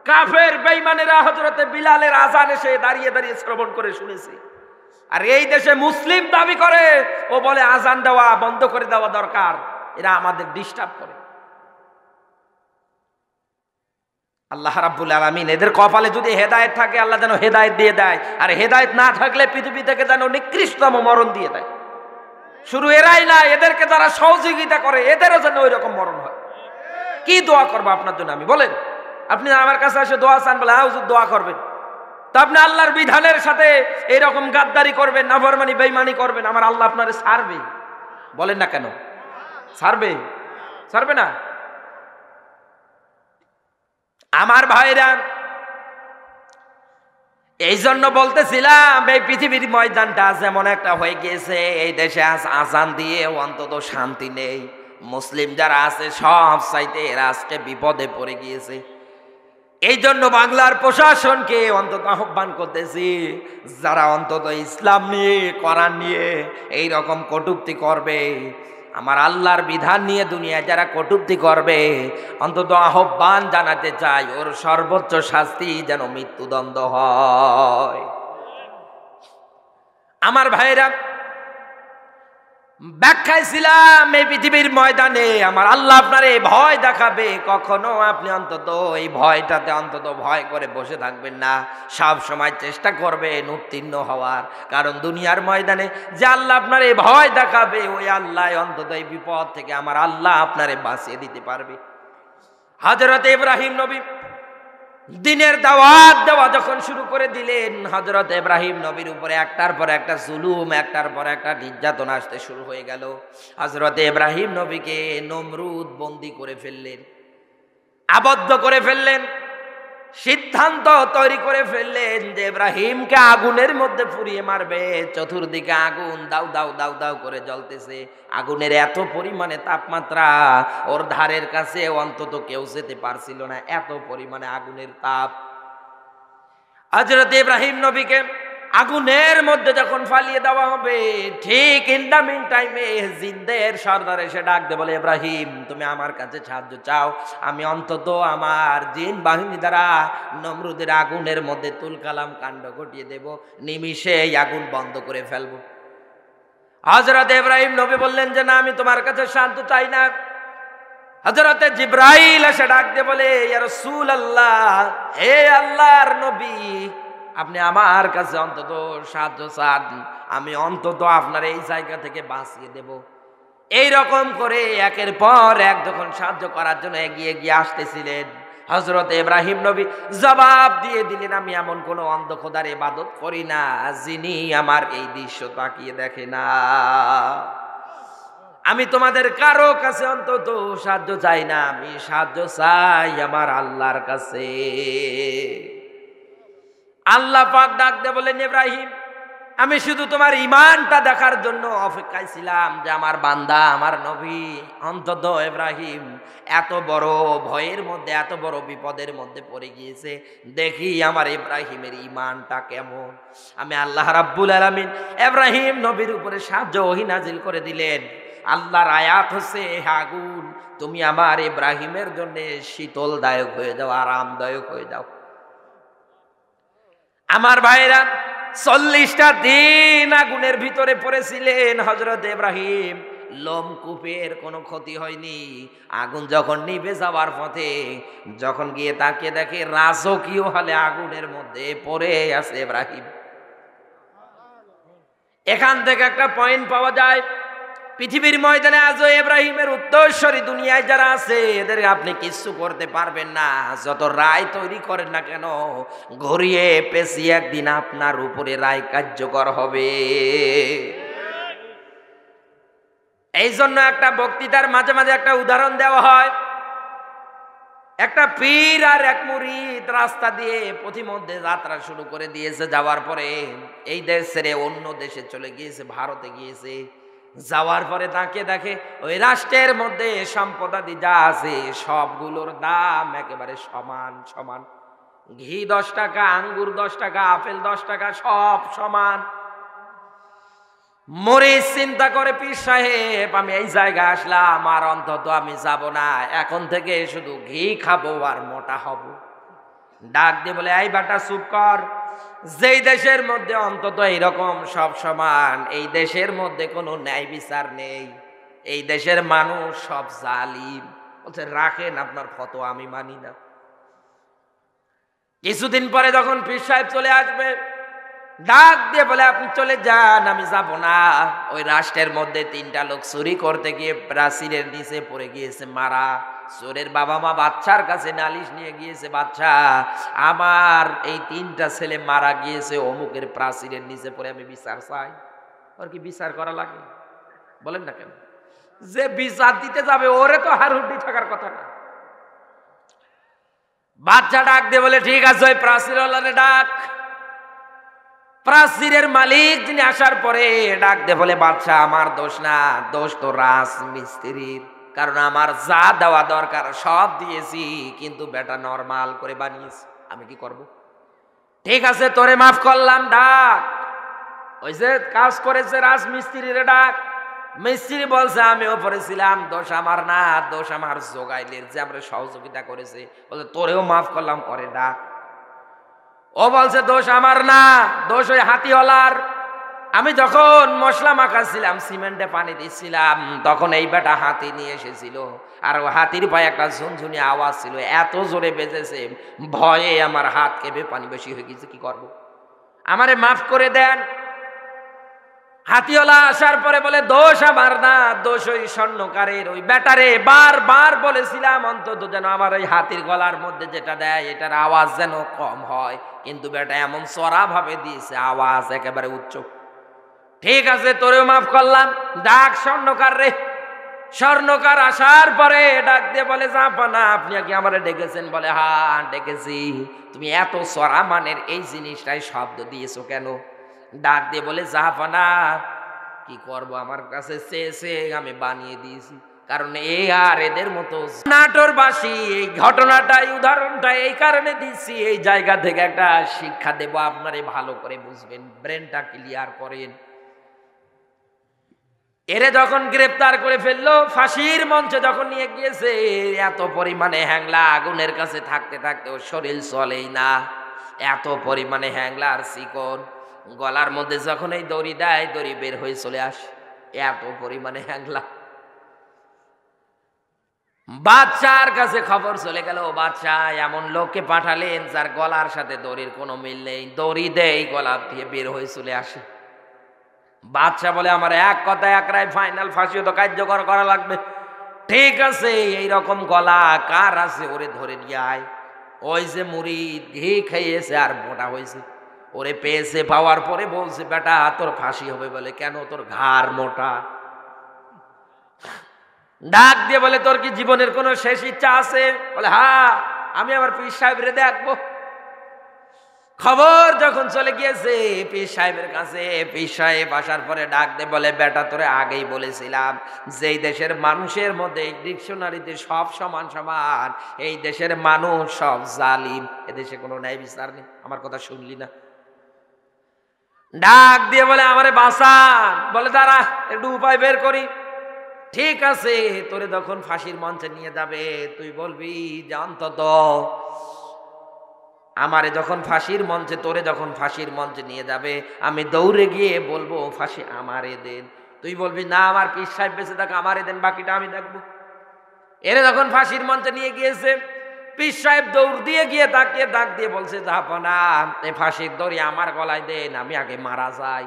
কাফের বেঈমানেরা হযরতে বিলালের আজান এসে দাঁড়িয়ে দাঁড়িয়ে শ্রবণ করে শুনেছে। আর এই দেশে মুসলিম দাবি করে, ও বলে আজান দেওয়া বন্ধ করে দেওয়া দরকার। এরা আমাদের ডিস্টার্ব করে। আল্লাহ রাব্বুল আলামিন এদের কপালে যদি হেদায়েত থাকে আল্লাহ যেন হেদায়েত দিয়ে দেয়, আর হেদায়েত না থাকলে পৃথিবী থেকে যেন নিকৃষ্টতম মরণ দিয়ে দেয়। শুধু এরাই না, এদেরকে যারা সহযোগিতা করে এদেরও যেন ওই রকম মরণ হয়। কি দোয়া করবো আপনার জন্য আমি, বলেন? আপনি আমার কাছে এসে দোয়া চান, বলে হ্যাঁ হুজুর দোয়া করবেন, তো আপনি আল্লাহর বিধানের সাথে এইরকম গাদ্দারি করবেন, নাফরমানি বেঈমানি করবেন, আমার আল্লাহ আপনারে ছাড়বে? বলেন না কেন? ছাড়বে? ছাড়বে না? আমার ভাইরা, এই জন্য বলতেছিলাম এই পৃথিবীর ময়দানটা যেমন একটা হয়ে গিয়েছে, এই দেশে আজান দিয়ে অন্তত শান্তি নেই। মুসলিম যারা আছে সব চাইতে এরা আজকে বিপদে পড়ে গিয়েছে। এই জন্য বাংলার প্রশাসনকে অন্তত আহ্বান করতেছি, যারা অন্তত ইসলাম নিয়ে কোরআন নিয়ে এই রকম কটূক্তি করবে, আমার আল্লাহর বিধান নিয়ে দুনিয়ায় যারা কটূক্তি করবে, অন্তত আহ্বান জানাতে চাই ওর সর্বোচ্চ শাস্তি যেন মৃত্যুদণ্ড হয়। আমার ভাইরা, ব্যাখ্যায় ছিলাম এই পৃথিবীর ময়দানে আমার আল্লাহ আপনার এই ভয় দেখাবে, কখনো আপনি অন্তত এই ভয়টাতে অন্তত ভয় করে বসে থাকবেন না, সব সময় চেষ্টা করবেন উত্তীর্ণ হওয়ার। কারণ দুনিয়ার ময়দানে যে আল্লাহ আপনার এই ভয় দেখাবে, ওই আল্লাহ অন্তত এই বিপদ থেকে আমার আল্লাহ আপনারে বাঁচিয়ে দিতে পারবে। হযরত ইব্রাহিম নবী দিনের দাওয়াত দেওয়া যখন শুরু করে দিলেন, হযরত ইব্রাহিম নবীর উপরে একটার পর একটা জুলুম, একটার পর একটা নির্যাতন আসতে শুরু হয়ে গেল। হযরত ইব্রাহিম নবীকে নমরুদ বন্দী করে ফেললেন, আবদ্ধ করে ফেললেন, সিদ্ধান্ত তৈরি করে ফেললেন যে ইব্রাহিমকে আগুনের মধ্যে পুড়িয়ে মারবে। চতুর্দিকে আগুন দাউ দাউ দাউ দাউ করে জ্বলতেছে, আগুনের এত পরিমাণে তাপমাত্রা, ওর ধারের কাছে অন্তত কেউ যেতে পারছিল না, এত পরিমাণে আগুনের তাপ। হযরত ইব্রাহিম নবীকে আগুনের মধ্যে যখন ফালিয়ে দেওয়া হবে, ঠিক ইন দ্য মিন টাইমে জিনদের সর্দার এসে ডাক দে, বলে ইব্রাহিম তুমি আমার কাছে সাহায্য চাও, আমি অন্তত আমার জিন বাহিনী দ্বারা নমরুদের আগুনের মধ্যে তুলকালাম কাণ্ড ঘটিয়ে দেব, নিমিষে এই আগুন বন্ধ করে ফেলবো। হযরত ইব্রাহিম নবী বললেন যে না, আমি তোমার কাছে সাহায্য চাই না। হযরত জিবরাইল এসে ডাক দে, বলে ইয়া রাসূলুল্লাহ, হে আল্লাহর নবী, আপনি আমার কাছে অন্তত সাহায্য চান, আমি অন্তত আপনার এই জায়গা থেকে বাঁচিয়ে দেব। এই রকম করে একের পর এক যখন সাহায্য করার জন্য এগিয়ে গিয়ে আসতেছিলেন, হযরত ইব্রাহিম নবী জবাব দিয়ে দিলেন, আমি এমন কোন অন্ধ খোদার ইবাদত করি না যিনি আমার এই দৃশ্য তাকিয়ে দেখে না। আমি তোমাদের কারো কাছে অন্তত সাহায্য চাই না, আমি সাহায্য চাই আমার আল্লাহর কাছে। আল্লাহ পাক ডাক দে বলেন, ইব্রাহিম আমি শুধু তোমার ঈমানটা দেখার জন্য অপেক্ষায় ছিলাম, যে আমার বান্দা আমার নবী অন্তত ইব্রাহিম এত বড় ভয়ের মধ্যে, এত বড় বিপদের মধ্যে পড়ে গিয়েছে, দেখি আমার ইব্রাহিমের ঈমানটা কেমন। আমি আল্লাহ রাব্বুল আলামিন ইব্রাহিম নবীর উপরে সাহায্য ওহী নাজিল করে দিলেন। আল্লাহর আয়াত হচ্ছে, আগুন তুমি আমার ইব্রাহিমের জন্য শীতলদায়ক হয়ে যাও, আরামদায়ক হয়ে যাও। আমার ভাইরা 40টা দিন আগুনের ভিতরে পড়েছিলেন হযরত ইব্রাহিম, লোমকূপের কোনো ক্ষতি হয়নি। আগুন যখন নিভে যাওয়ার পথে যখন গিয়ে তাকে দেখে রাজকীয় হলে আগুনের মধ্যে পড়ে আছে ইব্রাহিম। এখান থেকে একটা পয়েন্ট পাওয়া যায়, পৃথিবীর ময়দানে আজও ইব্রাহিমের উত্তরসূরি দুনিয়ায় যারা আছে এদের আপনি কিছু করতে পারবেন না। যত রায় তৈরি করেন না কেন, ঘুরিয়ে পেঁচিয়ে একদিন আপনার উপরে রায় কার্যকর হবে। এই জন্য একটা বক্তৃতার মাঝে মাঝে একটা উদাহরণ দেওয়া হয়, একটা পীর আর এক মুরিদ রাস্তা দিয়ে পথিমধ্যে যাত্রা শুরু করে দিয়েছে। যাওয়ার পরে এই দেশ ছেড়ে অন্য দেশে চলে গিয়েছে, ভারতে গিয়েছে। যাওয়ার পরে তাকে দেখে ওই রাষ্ট্রের মধ্যে সম্পদাদি যা আছে সবগুলোর দাম একেবারে সমান সমান। ঘি 10 টাকা, আঙ্গুর 10 টাকা, আপেল 10 টাকা, সব সমান। মরিচ চিন্তা করে পীর সাহেব, আমি এই জায়গায় আসলাম আর অন্তত আমি যাব না, এখন থেকে শুধু ঘি খাবো আর মোটা হব। ডাক দিয়ে বলে, এই বেটা চুপ কর, যেই দেশের মধ্যে অন্তত এইরকম সব সমান, এই দেশের মধ্যে কোনো ন্যায় বিচার নেই, এই দেশের মানুষ সব জালিম। বলছে রাখেন আপনার ফতোয়া, আমি মানি না। কিছুদিন পরে যখন পীর সাহেব চলে আসবে, ডাক দিয়ে বলে আপনি চলে যান, আমি যাব না। ওই রাষ্ট্রের মধ্যে 3টা লোক চুরি করতে গিয়ে প্রাচীরের নিচে পড়ে গিয়েছে মারা। চোরের বাবা মা বাচ্চার কাছে নালিশ নিয়ে গিয়েছে, বাচ্চা আমার এই 3টা ছেলে মারা গিয়েছে অমুকের প্রাচীরের নিচে পড়ে, আমি বিচার চাই। ওর কি বিচার করা লাগে? বলেন না কেন? যে বিচার দিতে যাবে ওরে তো হারুডি থাকার কথা না। বাচ্চা ডাক দিয়ে বলে ঠিক আছে, ওই প্রাচীরওয়ালারে ডাক। প্রাচীরের মালিক যিনি আসার পরে ডাক দিয়ে বলে বাচ্চা আমার দোষ না, দোষ তো রাজমিস্ত্রির, কারণ আমার যা দেওয়া দরকার সব দিয়েছি, কিন্তু বেটা নরমাল করে বানিয়েছি, আমি কি করব? ঠিক আছে তোরে মাফ করলাম, ডাক। ওই যে কাজ করেছে রাজমিস্ত্রিরে ডাক। মিস্ত্রি বলছে আমি ওপরে ছিলাম, দোষ আমার না, দোষ আমার জোগাইলের যে আমরা সহযোগিতা করেছে। বলছে তোরেও মাফ করলাম, করে ডাক। ও বলছে দোষ আমার না, দোষ ওই হাতিওয়ালার। আমি যখন মশলা মাখাচ্ছিলাম, সিমেন্টে পানি দিচ্ছিলাম, তখন এই বেটা হাতি নিয়ে এসেছিল, আর ও হাতির পায়ে একটা ঝুনঝুনি আওয়াজ ছিল, এত জোরে বেজেছে ভয়ে আমার হাত কেঁপে পানি বেশি হয়ে গেছে, কি করব? আমারে মাফ করে দেন। হাতিওয়ালা আসার পরে বলে দোষ আমার না, দোষ ওই স্বর্ণকারের, ওই বেটারে বারবার বলেছিলাম অন্তত যেন আমার ওই হাতির গলার মধ্যে যেটা দেয় এটার আওয়াজ যেন কম হয়, কিন্তু বেটা এমন চড়া ভাবে দিয়েছে আওয়াজ একেবারে উচ্চ। ঠিক আছে তোরেও মাফ করলাম, ডাক স্বর্ণকার রে। স্বর্ণকার আসার পরে ডাক দিয়ে বলে জাপানা আপনি কি আমারে ডেকেছেন? বলে হ্যাঁ ডেকেছি। তুমি এত চড়া মানের এই জিনিসটাই শব্দ দিয়েছো কেন? ডাক দিয়ে বলে জাহাপানা কি করব, আমার কাছে চেয়েছে আমি বানিয়ে দিয়েছি, কারণ এই আর এদের মতো নাটোরবাসী এই ঘটনাটাই উদাহরণটা এই কারণে দিচ্ছি, এই জায়গা থেকে একটা শিক্ষা দেব আপনারে, ভালো করে বুঝবেন, ব্রেনটা ক্লিয়ার করেন। এরে যখন গ্রেফতার করে ফেললো, ফাঁসির মঞ্চে যখন নিয়ে গিয়েছে, এত পরিমাণে হ্যাংলা, আগুনের কাছে থাকতে থাকতে ওর শরীর চলেই না, এত পরিমাণে হ্যাংলা আর চিকন, গলার মধ্যে যখন এই দড়ি দেয় দড়ি বের হয়ে চলে আসে, এত পরিমাণে হ্যাংলা। বাদশার কাছে খবর চলে গেল, বাদশাহ এমন লোককে পাঠালেন যার গলার সাথে দড়ির কোনো মিল নেই, দড়ি দেয় গলা দিয়ে বের হয়ে চলে আসে। বাদশাহ বলে আমার এক কথা এক রায় ফাইনাল, ফাঁসিও তো কার্যকর করা লাগবে। ঠিক আছে এইরকম গলা কার আছে, ওরে ধরে নিয়ে আয়। ওই যে মুরিদ ঘি খাইয়েছে আর মোটা হয়েছে, ওরে পেয়েছে, পাওয়ার পরে বলছে বেটা তোর ফাঁসি হবে। বলে কেন? তোর ঘাড় মোটা। ডাক দিয়ে বলে তোর কি জীবনের কোনো শেষ ইচ্ছা আছে? বলে হ্যাঁ, আমি আমার পীর সাহেবরে দেখবো। খবর যখন চলে গিয়েছে পীর সাহেবের কাছে, পীর সাহেব আসার পরে ডাক দিয়ে বলে বেটা তোরে আগেই বলেছিলাম যেই দেশের মানুষের মধ্যে ডিকশনারিতে সব সমান সমান, এই দেশের মানুষ সব জালিম, এদেশে কোনো ন্যায় বিচার নেই, আমার কথা শুনলি না? ডাক দিয়ে বলে আমারে বাঁচান। বলে দাঁড়া একটু উপায় বের করি। ঠিক আছে তোরে যখন ফাঁসির মঞ্চে নিয়ে যাবে তুই বলবি যে অন্তত আমারে যখন ফাঁসির মঞ্চে, তোরে যখন ফাঁসির মঞ্চে নিয়ে যাবে আমি দৌড়ে গিয়ে বলবো ফাঁসি আমারে দেন। তুই বলবি না আমার পীর সাহেব বেঁচে থাকা, আমারে দেন, বাকিটা আমি দেখবো। এরে যখন ফাঁসির মঞ্চে নিয়ে গিয়েছে, পীর সাহেব দৌড় দিয়ে গিয়ে তাকে ডাক দিয়ে বলছে জাহাপনা এ ফাঁসির দড়ি আমার গলায় দেন, আমি আগে মারা যাই।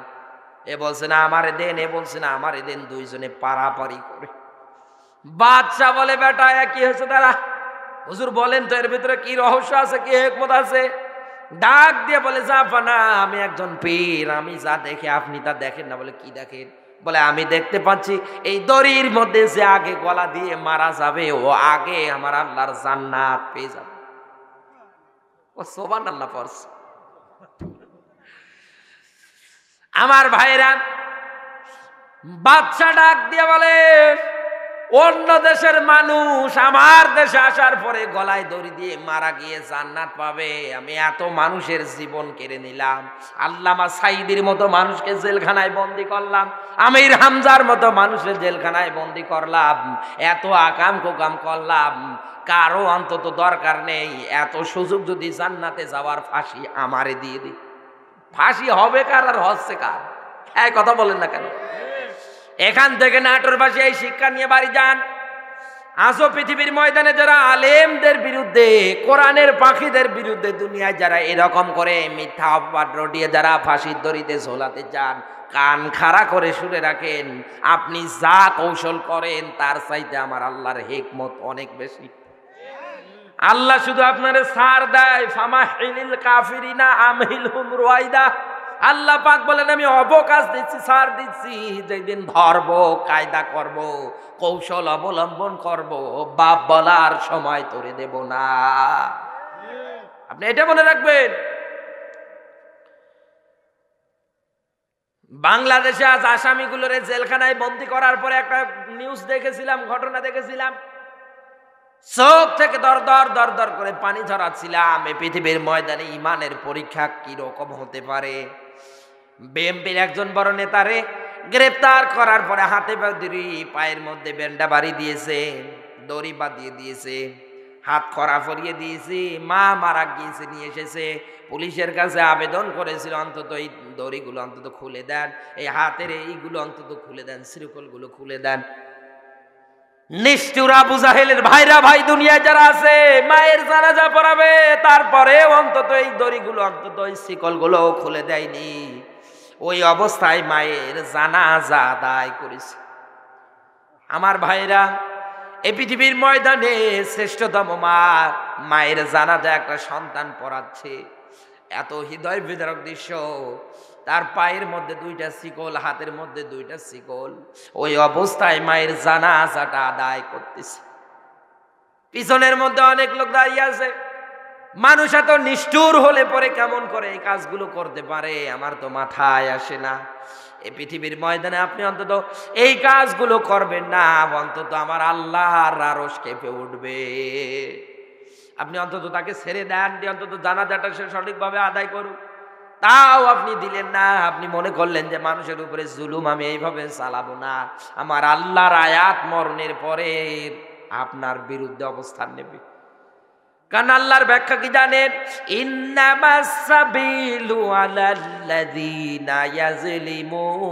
এ বলছে না আমারে দেন, এ বলছে না আমারে দেন, দুইজনে পারাপারি করে। বাদশাহ বলে বেটা কি হয়েছে দাঁড়া, হুজুর বলেন তো এর ভিতরে কি রহস্য আছে, কি হিকমত আছে? ডাক দিয়ে বলে জাহাপনা আমি একজন পীর, আমি যা দেখে আপনি তা দেখেন না। বলে কি দেখেন? বলে আমি দেখতে পাচ্ছি এই দড়ির মধ্যে যে আগে গলা দিয়ে মারা যাবে ও আগে আমার আল্লাহর জান্নাত পেয়ে যাবে। ও সুবহানাল্লাহ পড়ছে। আমার ভাইরা, বাদশা ডাক দিয়ে বলে অন্য দেশের মানুষ আমার দেশে আসার পরে গলায় দড়ি দিয়ে মারা গিয়ে জান্নাত পাবে, আমি এত মানুষের জীবন কেড়ে নিলাম, আল্লামা সাইদির মতো মানুষকে জেলখানায় বন্দি করলাম, আমির হামজার মতো মানুষের জেলখানায় বন্দি করলাম, এত আকাম কুকাম করলাম, কারো অন্তত দরকার নেই, এত সুযোগ যদি জান্নাতে যাওয়ার ফাঁসি আমারে দিয়ে দিই। ফাঁসি হবে কার আর হচ্ছে কার? এই কথা বলেন না কেন? এখান থেকে নাটোরবাসী এই শিক্ষা নিয়ে বাড়ি যান। আজও পৃথিবীর ময়দানে যারা আলেমদের বিরুদ্ধে, কোরআনের পাখিদের বিরুদ্ধে, দুনিয়ায় যারা এরকম করে মিথ্যা অপবাদ রটিয়ে যারা ফাঁসির দড়িতে ঝোলাতে চান, কান খাড়া করে শুনে রাখেন, আপনি যা কৌশল করেন তার চাইতে আমার আল্লাহর হিকমত অনেক বেশি। আল্লাহ শুধু আপনারে ছাড় দেয়, ফামাহিলিল কাফিরিনা আমহিলহুম রুয়াইদা। আল্লাহ পাক বলেন আমি অবকাশ দিচ্ছি, ছাড় দিচ্ছি, যেদিন ধরবো, কায়দা করব, কৌশল অবলম্বন করব, বাপ বলার সময় তোরে দেব না। আপনি এটা মনে রাখবেন। বাংলাদেশে আজ আসামিগুলোরে জেলখানায় বন্দি করার পরে একটা নিউজ দেখেছিলাম, ঘটনা দেখেছিলাম, চোখ থেকে দর দর দর দর করে পানি ঝরাচ্ছিলাম। এই পৃথিবীর ময়দানে ইমানের পরীক্ষা কি রকম হতে পারে। বিএনপির একজন বড় নেতারে গ্রেফতার করার পরে হাতে দড়ি, পায়ের মধ্যে বেন্ডা বাড়ি দিয়েছে, দড়ি বাঁধিয়ে দিয়েছে, হাত খরা ফরিয়ে দিয়েছে, মা মারা গিয়েছে, নিয়ে এসেছে পুলিশের কাছে আবেদন করেছিল অন্তত এই দড়িগুলো অন্তত খুলে দেন, এই হাতের এইগুলো অন্তত খুলে দেন, শৃঙ্খলগুলো খুলে দেন। নিষ্ঠুর আবু জাহেলের ভাইরা ভাই দুনিয়ায় যারা আছে, মায়ের জানাজা পড়াবে, তারপরে অন্তত এই দড়িগুলো, অন্তত এই শিকলগুলো খুলে দেয়নি। ওই অবস্থায় মায়ের জানাজা আদায় করেছে। আমার ভাইরা, এই পৃথিবীর ময়দানে শ্রেষ্ঠতম মা মায়ের জানাজা একটা সন্তান পড়াচ্ছে, এত হৃদয় বিদারক দৃশ্য। তার পায়ের মধ্যে দুইটা শিকল, হাতের মধ্যে দুইটা শিকল, ওই অবস্থায় মায়ের জানাজাটা আদায় করতেছে। পিছনের মধ্যে অনেক লোক দাঁড়িয়ে আছে। মানুষ এত নিষ্ঠুর হলে পরে কেমন করে এই কাজগুলো করতে পারে আমার তো মাথায় আসে না। এই পৃথিবীর ময়দানে আপনি অন্তত এই কাজগুলো করবেন না, অন্তত আমার আল্লাহর আরশ কেঁপে উঠবে। আপনি অন্তত তাকে ছেড়ে দেন, দিয়ে অন্তত জানাজাটা সে সঠিকভাবে আদায় করুক, তাও আপনি দিলেন না। আপনি মনে করলেন যে মানুষের উপরে জুলুম আমি এইভাবে চালাবো না, আমার আল্লাহর আয়াত মরণের পরে আপনার বিরুদ্ধে অবস্থান নেবে। কারণ আল্লাহর ব্যাখ্যা কি জানেন? ইন্নামাস সাবিলু আলাল্লাযীনা ইয়াজলিমুনান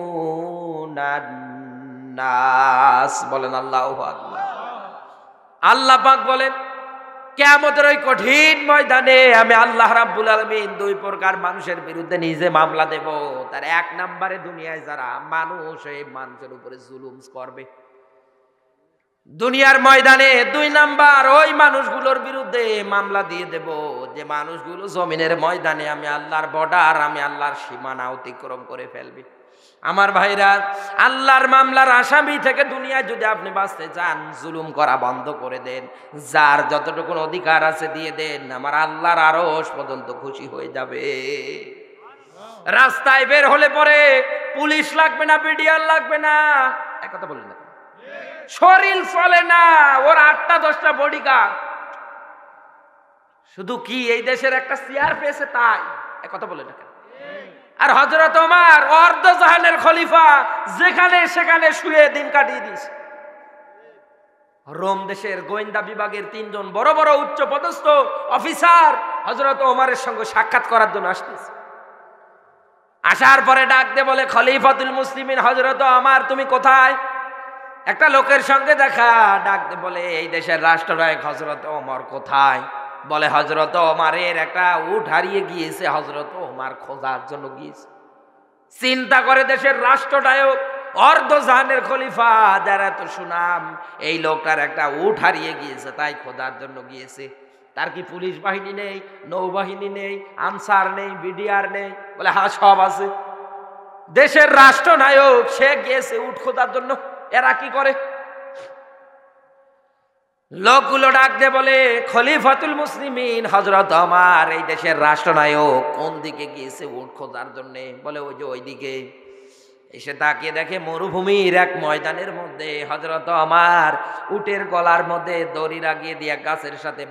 নাস। বলেন আল্লাহু আকবার। আল্লাহ পাক বলেন কিয়ামতের ওই কঠিন ময়দানে আমি আল্লাহ রাব্বুল আলামিন দুই প্রকার মানুষের বিরুদ্ধে নিজে মামলা দেব। তার এক নম্বরে দুনিয়ায় যারা মানুষ এই মানুষের উপরে জুলুম করবে, দুনিয়ার ময়দানে দুই নাম্বার ওই মানুষগুলোর বিরুদ্ধে মামলা দিয়ে দেব যে মানুষগুলো জমিনের ময়দানে আমি আল্লাহর বর্ডার, আমি আল্লাহর সীমানা অতিক্রম করে ফেলবে। আমার ভাইরা, আল্লাহর মামলার আসামি থেকে দুনিয়ায় যদি আপনি বাঁচতে চান, জুলুম করা বন্ধ করে দেন, যার যতটুকু অধিকার আছে দিয়ে দেন, আমার আল্লাহর আরশ পর্যন্ত খুশি হয়ে যাবে। রাস্তায় বের হলে পরে পুলিশ লাগবে না, বিডিআর লাগবে না, এক কথা বললেন না, শরীর চলে না, ওর 8টা-10টা বডিগার্ড, শুধু কি এই দেশের একটা চেয়ার পেয়েছে তাই, এক কথা বলে না। আর হযরত ওমর অর্ধ জাহানের খলিফা, যেখানে সেখানে শুয়ে দিন কাটিয়ে দিয়েছে। রোম দেশের গোয়েন্দা বিভাগের 3 জন বড় বড় উচ্চ পদস্থ অফিসার হযরত ওমরের সঙ্গে সাক্ষাৎ করার জন্য আসতেছে। আসার পরে ডাক দিয়ে বলে, খলিফাতুল মুসলিমিন হযরত ওমর তুমি কোথায়? একটা লোকের সঙ্গে দেখা, ডাকতে বলে এই দেশের রাষ্ট্রনায়ক হযরত ওমর কোথায়? বলে হযরত ওমরের একটা উট হারিয়ে গিয়েছে, হযরত ওমর খোঁজার জন্য গিয়েছে। চিন্তা করে দেশের রাষ্ট্রনায়ক, অর্ধ জাহানের খলিফা, যারা তো সুনাম, এই লোকটার একটা উট হারিয়ে গিয়েছে তাই খোঁজার জন্য গিয়েছে। তার কি পুলিশ বাহিনী নেই, নৌবাহিনী নেই, আনসার নেই, বিডিআর নেই? বলে হ্যাঁ সব আছে। দেশের রাষ্ট্রনায়ক সে গিয়েছে উট খোঁজার জন্য, এরা কি করে? লোকগুলো ডাক দিয়ে বলে, খলিফাতুল মুসলিমিন হযরত ওমর এই দেশের রাষ্ট্রনায়ক কোন দিকে গিয়েছে উট খোঁজার জন্য? বলে ওই যে ওই দিকে। এসে তাকিয়ে দেখে মরুভূমির এক ময়দানের মধ্যে হযরত ওমর উটের গলার মধ্যে দড়ি লাগিয়ে দিয়ে গাছের সাথে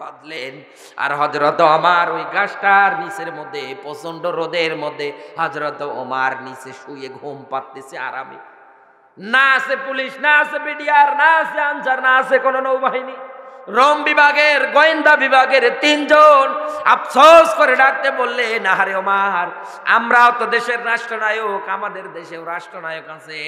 বাঁধলেন। আর হযরত ওমর ওই গাছটার নিচের মধ্যে প্রচন্ড রোদের মধ্যে হযরত ওমর নিচে শুয়ে ঘুম পাড়তেছে আরামে। না আছে পুলিশ, না আছে বিডিআর, না আছে আনসার, না আছে কোন নৌবাহিনী। রোম বিভাগের গোয়েন্দা বিভাগের 3 জন আফসোস করে ডাকতে বললেন, আরে ওমর, আমরাও তো দেশের রাষ্ট্রনায়ক, আমাদের দেশেও রাষ্ট্রনায়ক আছে,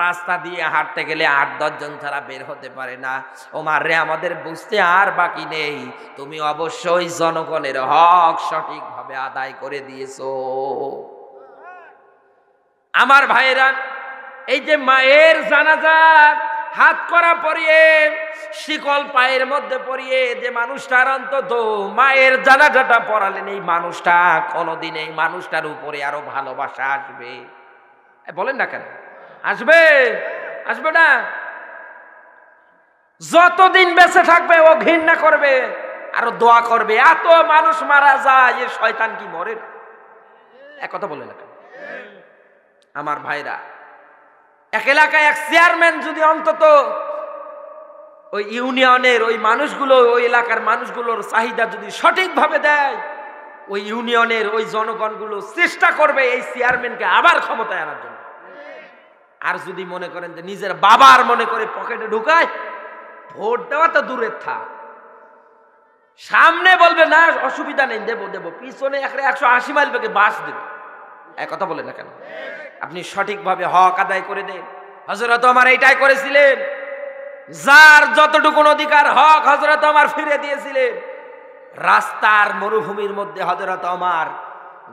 রাস্তা দিয়ে হাঁটতে গেলে 8-10 জন ছাড়া বের হতে পারে না। ওমর রে, আমাদের বুঝতে আর বাকি নেই, তুমি অবশ্যই জনগণের হক সঠিকভাবে আদায় করে দিয়েছো। আমার ভাইরা, এই যে মায়ের জানাজা হাত করা পরিয়ে, শিকল পায়ের মধ্যে পরিয়ে যে মানুষটার অন্তত মায়ের জানাজাটা পড়ালেন, এই মানুষটা কোনোদিন এই মানুষটার উপরে আরো ভালোবাসা আসবে? বলেন না কেন আসবে? আসবে না? যতদিন বেঁচে থাকবে ও ঘৃণা করবে, আরো দোয়া করবে। এত মানুষ মারা যায়, এ শয়তান কি মরে না? এক কথা বলে না কেন? আমার ভাইরা, এক এলাকায় এক চেয়ারম্যান যদি অন্তত ওই ইউনিয়নের ওই মানুষগুলো, ওই এলাকার মানুষগুলোর চাহিদা যদি সঠিকভাবে দেয়, ওই ইউনিয়নের ওই জনগণগুলো চেষ্টা করবে এই চেয়ারম্যানকে আবার ক্ষমতায় আনার জন্য। আর যদি মনে করেন যে নিজের বাবার মনে করে পকেটে ঢুকায়, ভোট দেওয়া তো দূরের থাক, সামনে বলবে না অসুবিধা নেই, দেবো দেবো, পিছনে 180 মাইল বেগে বাস দেবে। এক কথা বলে না কেন? আপনি সঠিকভাবে হক আদায় করে দেন। হযরত ওমর এইটাই করেছিলেন। যার যতটুকু অধিকার হক হযরত ওমর ফিরে দিয়েছিলেন। রাস্তার মরুভূমির মধ্যে হযরত ওমর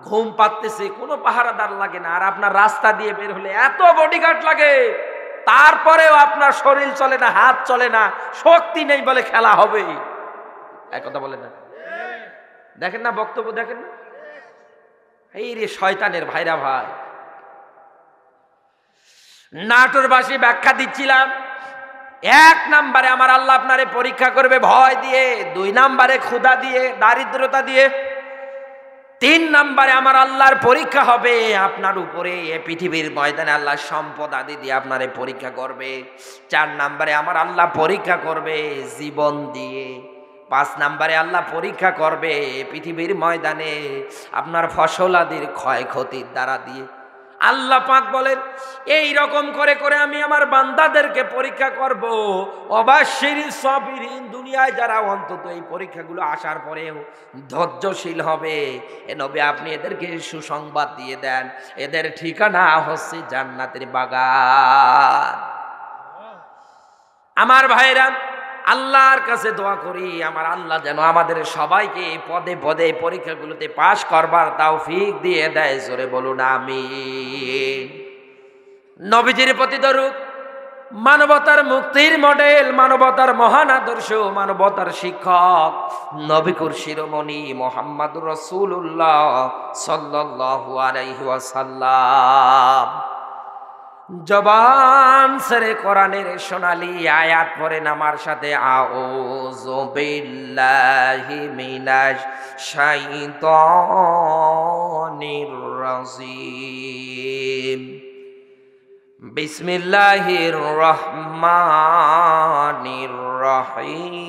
ঘুম পাচ্ছে, কোনো পাহারাদার লাগে না, আর আপনার রাস্তা দিয়ে বের হলে এত বডিগার্ড লাগে, তারপরেও আপনার শরীর চলে না, হাত চলে না, শক্তি নেই বলে খেলা হবে। এক কথা বলে না? দেখেন না বক্তব্য, দেখেন না? এই রে শয়তানের ভাইরা ভাই। নাটোরবাসী ব্যাখ্যা দিচ্ছিলাম, 1 নম্বরে আমার আল্লাহ আপনারে পরীক্ষা করবে ভয় দিয়ে, 2 নম্বরে ক্ষুধা দিয়ে, দারিদ্রতা দিয়ে, 3 নম্বরে আমার আল্লাহর পরীক্ষা হবে আপনার উপরে এ পৃথিবীর ময়দানে আল্লাহ সম্পদ আদি দিয়ে আপনারে পরীক্ষা করবে। 4 নম্বরে আমার আল্লাহ পরীক্ষা করবে জীবন দিয়ে। 5 নম্বরে আল্লাহ পরীক্ষা করবে পৃথিবীর ময়দানে আপনার ফসল আদির ক্ষয়ক্ষতির দ্বারা দিয়ে। আল্লাহ পাক বলেন, এই রকম করে করে আমি আমার বান্দাদেরকে পরীক্ষা করব। অবাশিরি সাবিরিন, দুনিয়ায় যারা অন্তত এই পরীক্ষাগুলো আসার পরেও ধৈর্যশীল হবে, এ নবী আপনি এদেরকে সুসংবাদ দিয়ে দেন, এদের ঠিকানা হচ্ছে জান্নাতের বাগান। আমার ভাইরা, আল্লাহর কাছে দোয়া করি আমার আল্লাহ যেন আমাদের সবাইকে পদে পদে পরীক্ষাগুলোতে পাশ করবার তৌফিক দিয়ে দেয়। জোরে বলুন আমিন। নবীজির প্রতি দরুদ, মানবতার মুক্তির মডেল, মানবতার মহান আদর্শ, মানবতার শিক্ষক নবীকুর শিরোমণি মুহাম্মদুর রাসূলুল্লাহ সাল্লাল্লাহু আলাইহি ওয়াসাল্লাম জবান সেরে কোরআনের সোনালী আয়াত পড়েন আমার সাথে। আউযু বিল্লাহি মিনাশ শাইতানির রাজিম। বিসমিল্লাহির রহমানির রহিম।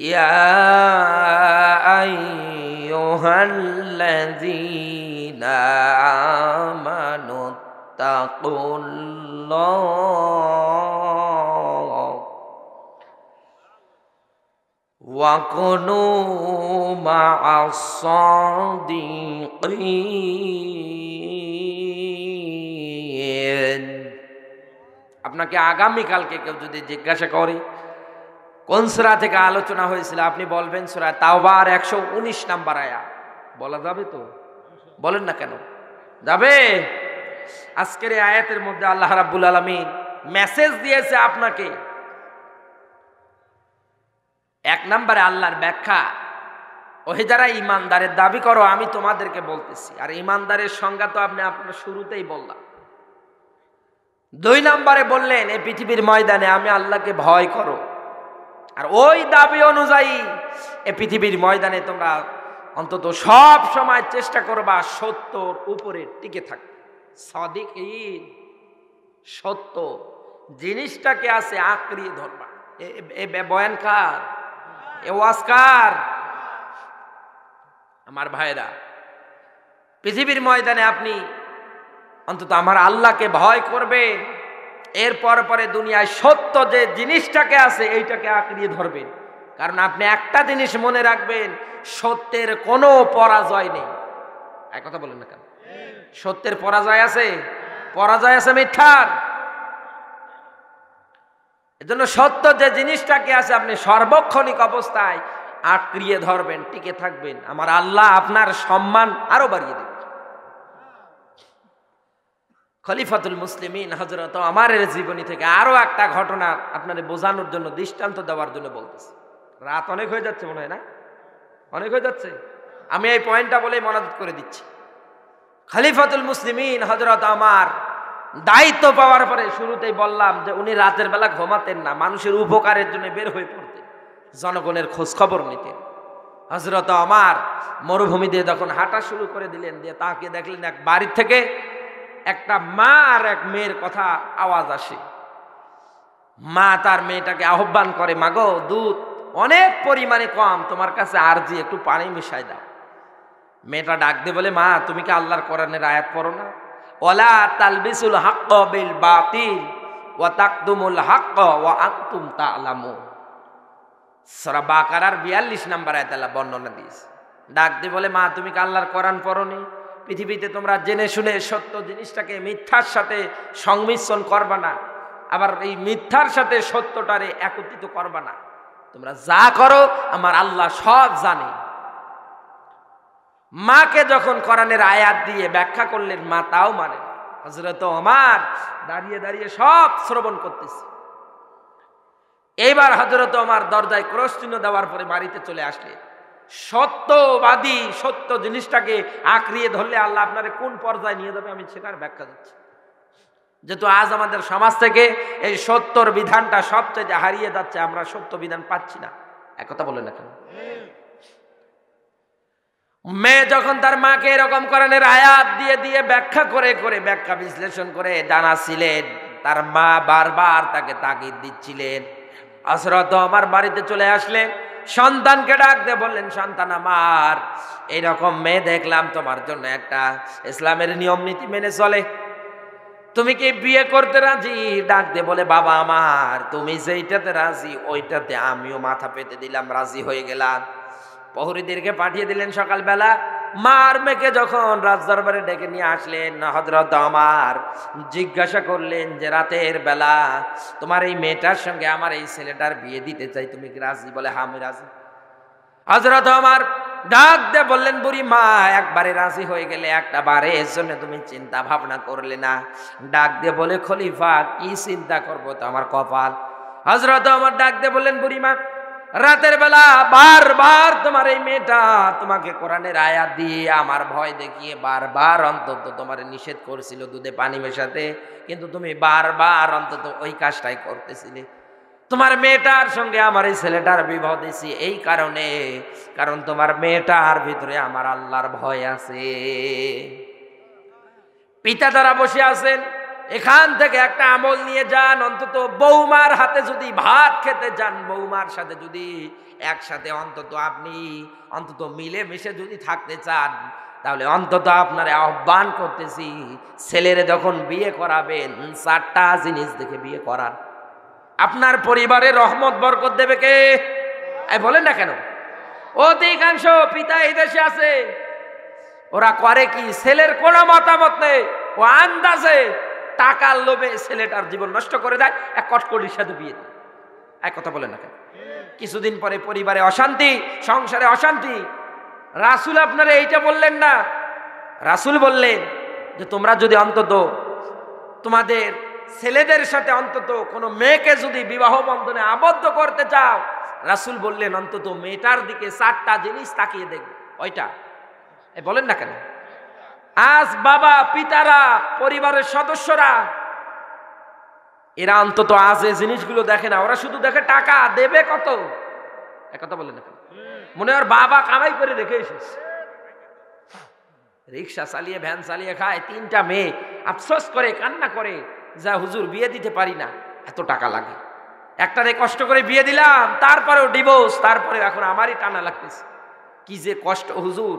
ইয়া আইয়ুহাল্লাযীনা আমানুত্তাকুল্লাহ ওয়া কুনু মা'আস সাদিকিন। আপনাকে আগামীকালকে কেউ যদি জিজ্ঞাসা করে কোন সূরা থেকে আলোচনা হয়েছিল, আপনি বলবেন সূরা তাওবার 119 নম্বর আয়াত। বলা যাবে তো? বলেন না কেন? যাবে? আজকের এই আয়াতের মধ্যে আল্লাহ রাব্বুল আলামিন মেসেজ দিয়েছে আপনাকে। 1 নম্বরে আল্লাহর ব্যাখ্যা, ওহে যারা ইমানদারের দাবি করো, আমি তোমাদেরকে বলতেছি। আর ইমানদারের সংজ্ঞা তো আপনি আপনার শুরুতেই বললাম। 2 নম্বরে বললেন, এই পৃথিবীর ময়দানে আমি আল্লাহকে ভয় করো। আর ওই দাবি অনুযায়ী এ পৃথিবীর ময়দানে তোমরা অন্তত সব সময় চেষ্টা করবা সত্যর উপরে টিকে থাকতে। সাদিকিন, সত্য জিনিসটাকে আছে আঁকড়িয়ে ধরবা। এ বয়ানকার, এ ওয়াজকার। আমার ভাইরা, পৃথিবীর ময়দানে আপনি অন্তত আমার আল্লাহকে ভয় করবেন। এরপর পরে দুনিয়ায় সত্য যে জিনিসটাকে আছে এইটাকে আঁকড়িয়ে ধরবেন। কারণ আপনি একটা জিনিস মনে রাখবেন, সত্যের কোনো পরাজয় নেই। এক কথা বলেন না কেন? সত্যের পরাজয় আছে? পরাজয় আছে মিথ্যার। এজন্য সত্য যে জিনিসটাকে আছে আপনি সর্বক্ষণিক অবস্থায় আঁকড়িয়ে ধরবেন, টিকে থাকবেন। আমার আল্লাহ আপনার সম্মান আরো বাড়িয়ে দেবে। খলিফাতুল মুসলিমিন হযরত ওমরের জীবনী থেকে আরো একটা ঘটনা আপনাদের বোঝানোর জন্য, দৃষ্টান্ত দেওয়ার জন্য বলতেছি। রাত অনেক হয়ে যাচ্ছে মনে হয়, না? অনেক হয়ে যাচ্ছে। আমি এই পয়েন্টটা বলেই মনোযোগ করে দিচ্ছি। খলিফাতুল মুসলিমিন হযরত ওমর দায়িত্ব পাওয়ার পরে শুরুতেই বললাম যে উনি রাতের বেলা ঘুমাতেন না, মানুষের উপকারের জন্য বের হয়ে পড়তেন, জনগণের খোঁজ খবর নিতেন। হযরত ওমর মরুভূমি দিয়ে যখন হাঁটা শুরু করে দিলেন, দিয়ে তাকে দেখলেন এক বাড়ির থেকে একটা মা আর এক মেয়ের কথা আওয়াজ আসে। মা তার মেয়েটাকে আহ্বান করে, মাগো দুধ অনেক পরিমাণে কম, তোমার কাছে আরজি একটু পানি মিশাই দাও। মেয়েটা ডাক দিয়ে বলে, মা তুমি কি আল্লাহর কোরআনের আয়াত পড়ো না? ওয়ালা তালবিসুল হাক্ক বিল বাতিল ওয়া তাকদুমুল হাক্ক ওয়া আনতুম তা'লামুন। সূরা বাকারার 42 নম্বর আয়াতে আল্লাহ বর্ণনা দিয়েছে। ডাক দিয়ে বলে, মা তুমি কি আল্লাহর কোরআন পড়োনি? পৃথিবীতে তোমরা জেনে শুনে সত্য জিনিসটাকে মিথ্যার সাথে সংমিশ্রণ করবা না, আবার এই মিথ্যার সাথে সত্যটারে একত্রিত করবা না। তোমরা যা করো আমার আল্লাহ সব জানে। মাকে যখন কোরআনের আয়াত দিয়ে ব্যাখ্যা করলেন, মা তাও মানে না। হযরত ওমর দাঁড়িয়ে দাঁড়িয়ে সব শ্রবণ করতেছে। এইবার হযরত ওমর দরজায় ক্রস চিহ্ন দেওয়ার পরে বাড়িতে চলে আসলেন। সত্যবাদী, সত্য জিনিসটাকে আঁকড়িয়ে ধরলে আল্লাহ আপনারে কোন পর্যায়ে নিয়ে যাবে আমি সেটার ব্যাখ্যা দিচ্ছি। যেহেতু আজ আমাদের সমাজ থেকে এই সত্যর বিধানটা সবচেয়ে হারিয়ে যাচ্ছে, আমরা সত্য বিধান পাচ্ছি না। এক কথা বলেন না কেন? মেয়ে যখন তার মাকে এরকম কোরআনের আয়াত দিয়ে দিয়ে ব্যাখ্যা করে করে ব্যাখ্যা বিশ্লেষণ করে জানাছিলেন, তার মা বারবার তাকে তাগিদ দিচ্ছিলেন। হযরত ওমর বাড়িতে চলে আসলেন, সন্তানকে ডাক দিয়ে বললেন, সন্তান আমার এইরকম মেয়ে দেখলাম, তোমার জন্য একটা ইসলামের নিয়ম নীতি মেনে চলে, তুমি কি বিয়ে করতে রাজি? ডাক দিয়ে বলে, বাবা আমার তুমি যেইটাতে রাজি ওইটাতে আমিও মাথা পেতে দিলাম, রাজি হয়ে গেলাম। প্রহরীদেরকে পাঠিয়ে দিলেন সকালবেলা। মার মেয়েকে যখন রাজদরবারে ডেকে নিয়ে আসলেন, হযরত ওমর জিজ্ঞাসা করলেন যে রাতের বেলা তোমার এই মেয়েটার সঙ্গে আমার এই ছেলেটার বিয়ে দিতে চাই, তুমি কি রাজি? বলে, হ্যাঁ আমি রাজি। হযরত ওমর ডাক দিয়ে বললেন, বুড়ি মা একবারে রাজি হয়ে গেলে একটা বারে এর জন্য তুমি চিন্তা ভাবনা করলে না? ডাক দিয়ে বলে, খলিফা কি চিন্তা করবো, তো আমার কপাল। হযরত ওমর ডাক দিয়ে বললেন, বুড়ি মা রাতের বেলা বারবার তোমার এই মেয়েটা তোমাকে কোরআনের আয়াত দিয়ে আমার ভয় দেখিয়ে বারবার অন্তত তোমার নিষেধ করেছিল দুধে পানি মেশাতে, কিন্তু তুমি বারবার অন্তত ওই কাজটাই করতেছিলে। তোমার মেয়েটার সঙ্গে আমার এই ছেলেটার বিবাহ দিয়েছি এই কারণে, কারণ তোমার মেয়েটার ভিতরে আমার আল্লাহর ভয় আছে। পিতা যারা বসে আছেন, এখান থেকে একটা আমল নিয়ে যান, অন্তত বৌমার হাতে যদি ভাত খেতে যান, বৌমার সাথে যদি একসাথে অন্তত আপনি অন্তত মিলে মিশে যদি থাকতে চান, তাহলে অন্তত আপনার আহ্বান করতেছি, ছেলেরে যখন বিয়ে করাবেন 4টা জিনিস দেখে বিয়ে করান। আপনার পরিবারে রহমত বরকত দেবে কে? বলেন না কেন? অধিকাংশ পিতা এই দেশে আছে, ওরা করে কি, ছেলের কোনো মতামত নেই, ও আন্দাজে টাকার লোভে ছেলেটার জীবন নষ্ট করে দেয়, এক কটকটির সাথে বিয়ে দেয়। এক কথা বলেন না কেন? কিছুদিন পরে পরিবারে অশান্তি, সংসারে অশান্তি। রাসূল আপনারা এইটা বললেন না, রাসূল বললেন যে তোমরা যদি অন্তত তোমাদের ছেলেদের সাথে অন্তত কোনো মেয়েকে যদি বিবাহ বন্ধনে আবদ্ধ করতে চাও, রাসূল বললেন অন্তত মেয়েটার দিকে 4টা জিনিস তাকিয়ে দেখবে। ওইটা বলেন না কেন? আজ বাবা, পিতারা, পরিবারের সদস্যরা এরা অন্তত আজ এই জিনিসগুলো দেখে না, ওরা শুধু দেখে টাকা দেবে কত। একথা বলেন না কেন? মনে হয় বাবা কামাই করে রেখে এসেছে, রিক্সা চালিয়ে ভ্যান চালিয়ে খায়, 3টা মেয়ে, আফসোস করে কান্না করে, যা হুজুর বিয়ে দিতে পারি না, এত টাকা লাগে। একটারে কষ্ট করে বিয়ে দিলাম, তারপরেও ডিভোর্স, তারপরে এখন আমারই টানা লাগতেছে। কি যে কষ্ট হুজুর,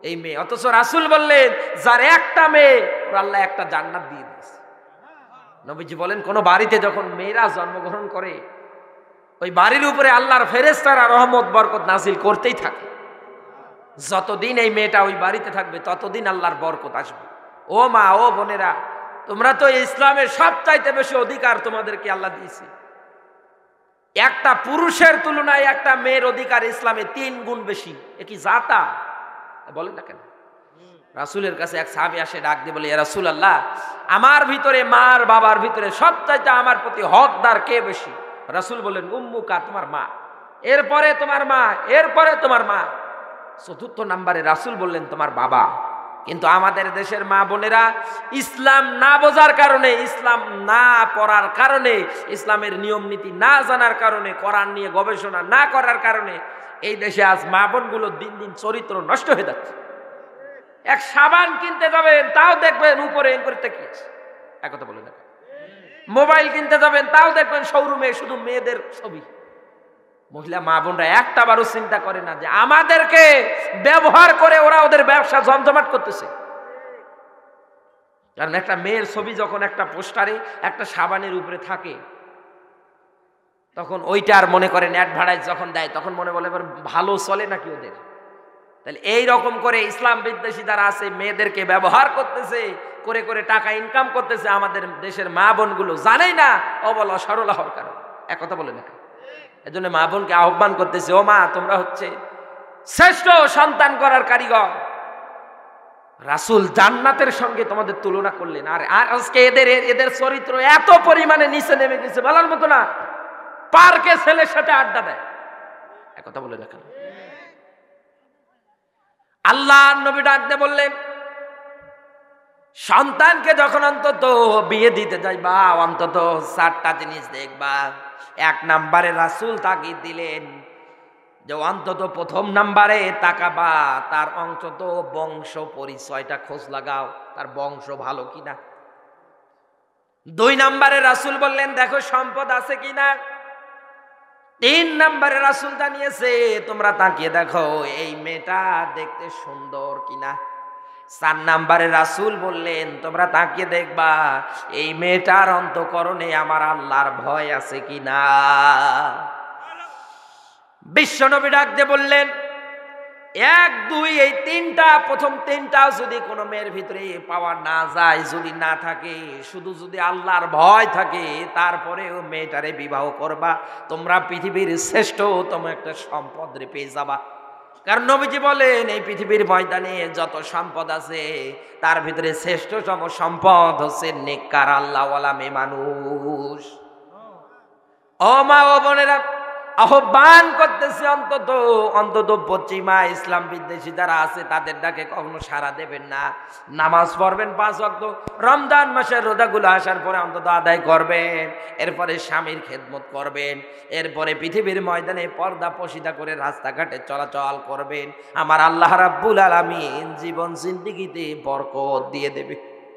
এই মেয়ে। অথচ রাসূল বললেন যার একটা মেয়ে ওর আল্লাহ একটা জান্নাত দিয়ে দিয়েছে। নবীজি বলেন কোন বাড়িতে যখন মেয়েরা জন্মগ্রহণ করে ওই বাড়ির উপরে আল্লাহর ফেরেশতারা রহমত বরকত নাজিল করতেই থাকে। যতদিন এই মেয়েটা ওই বাড়িতে থাকবে ততদিন আল্লাহর বরকত আসবে। ও মা, ও বোনেরা, তোমরা তো ইসলামের সবচাইতে বেশি অধিকার তোমাদেরকে আল্লাহ দিয়েছে। একটা পুরুষের তুলনায় একটা মেয়ের অধিকার ইসলামে 3 গুণ বেশি। এ কি জাতা বলেন না কেন? রাসূলের কাছে এক সাহাবী আসে, ডাক দিয়ে বলে, ইয়া রাসূলুল্লাহ, আমার ভিতরে মার বাবার ভিতরে সবচাইতে আমার প্রতি হকদার কে বেশি? রাসূল বলেন, উম্মুকা, তোমার মা, এরপরে তোমার মা, এরপরে তোমার মা, চতুর্থ নম্বরে রাসূল বললেন তোমার বাবা। কিন্তু আমাদের দেশের মা বোনেরা ইসলাম না বোঝার কারণে, ইসলাম না পড়ার কারণে, ইসলামের নিয়ম নীতি না জানার কারণে, কোরআন নিয়ে গবেষণা না করার কারণে এই দেশে আজ মা বোনগুলো দিন দিন চরিত্র নষ্ট হয়ে যাচ্ছে। এক সাবান কিনতে যাবেন তাও দেখবেন উপরে এনকোয়ারিতে কি আছে, একথা বলে না। মোবাইল কিনতে যাবেন তাও দেখবেন শোরুমে শুধু মেয়েদের ছবি। মহিলা মা বোনরা একটা বারও চিন্তা করে না যে আমাদেরকে ব্যবহার করে ওরা ওদের ব্যবসা জমজমাট করতেছে। কারণ একটা মেয়ের ছবি যখন একটা পোস্টারে একটা সাবানের উপরে থাকে তখন ওইটা আর মনে করেন অ্যাডভার্টাইজ যখন দেয় তখন মনে বলে ভালো চলে নাকি ওদের। তাহলে এই রকম করে ইসলাম বিদ্বেষী যারা আছে মেয়েদেরকে ব্যবহার করতেছে, করে করে টাকা ইনকাম করতেছে। আমাদের দেশের মা বোনগুলো জানেই না অবলা সরলা হওয়ার কারণ, একথা বলে না। এজন্য মা বোনকে আহ্বান করতেছে, ও মা, তোমরা হচ্ছে শ্রেষ্ঠ সন্তান করার কারিগর। রাসূল জান্নাতের সঙ্গে তোমাদের তুলনা করলেন, আর আজকে এদের চরিত্র এত পরিমাণে নিচে নেমে গেছে বলার মতো না। পার্কে ছেলের সাথে আড্ডা দেয়, একথা বলে না কেন? আল্লাহ নবী ডাক দিয়ে বললেন, সন্তানকে যখন অন্তত বিয়ে দিতে যাইবা অন্তত 4টা জিনিস দেখবা। 1 নম্বরে রাসূল তাকিদ দিলেন যে অন্তত প্রথম নম্বরে তাকাবা তার অন্তত বংশ পরিচয়টা খোঁজ লাগাও, তার বংশ ভালো কিনা। 2 নম্বরে রাসূল বললেন দেখো সম্পদ আছে কিনা। 3 নম্বরে রাসূল জানিয়েছে তোমরা তাকিয়ে দেখো এই মেয়েটা দেখতে সুন্দর কিনা। 4 নম্বরে রাসূল বললেন তোমরা তাকিয়ে দেখবা এই মেয়েটার অন্তঃকরণে আমার আল্লাহর ভয় আছে কিনা। বিশ্বনবী ডাক দিয়ে বললেন 1, 2 এই 3টা, প্রথম 3টা যদি কোনো মেয়ের ভিতরে পাওয়া না যায়, যদি না থাকে, শুধু যদি আল্লাহর ভয় থাকে, তারপরেও মেয়েটারে বিবাহ করবা, তোমরা পৃথিবীর শ্রেষ্ঠতম একটা সম্পদ পেয়ে যাবা। কারণ নবীজি বলেন এই পৃথিবীর ময়দানে যত সম্পদ আছে তার ভিতরে শ্রেষ্ঠতম সম্পদ হচ্ছে নেককার আল্লাহওয়ালা মেয়ে মানুষ। ও মা, ও বোনেরা, আহ্বান করতেছে অন্তত পশ্চিমা ইসলাম বিদ্বেষী যারা আছে তাদের ডাকে কখনো সাড়া দেবেন না। নামাজ পড়বেন 5 ওয়াক্ত, রমজান মাসের রোজাগুলো আসার পরে অন্তত আদায় করবেন, এরপরে স্বামীর খেদমত করবেন, এরপরে পৃথিবীর ময়দানে পর্দা পশিদা করে রাস্তাঘাটে চলাচল করবেন। আমার আল্লাহ রাব্বুল আলামিন জীবন জিন্দেগিতে বরকত দিয়ে দেবে।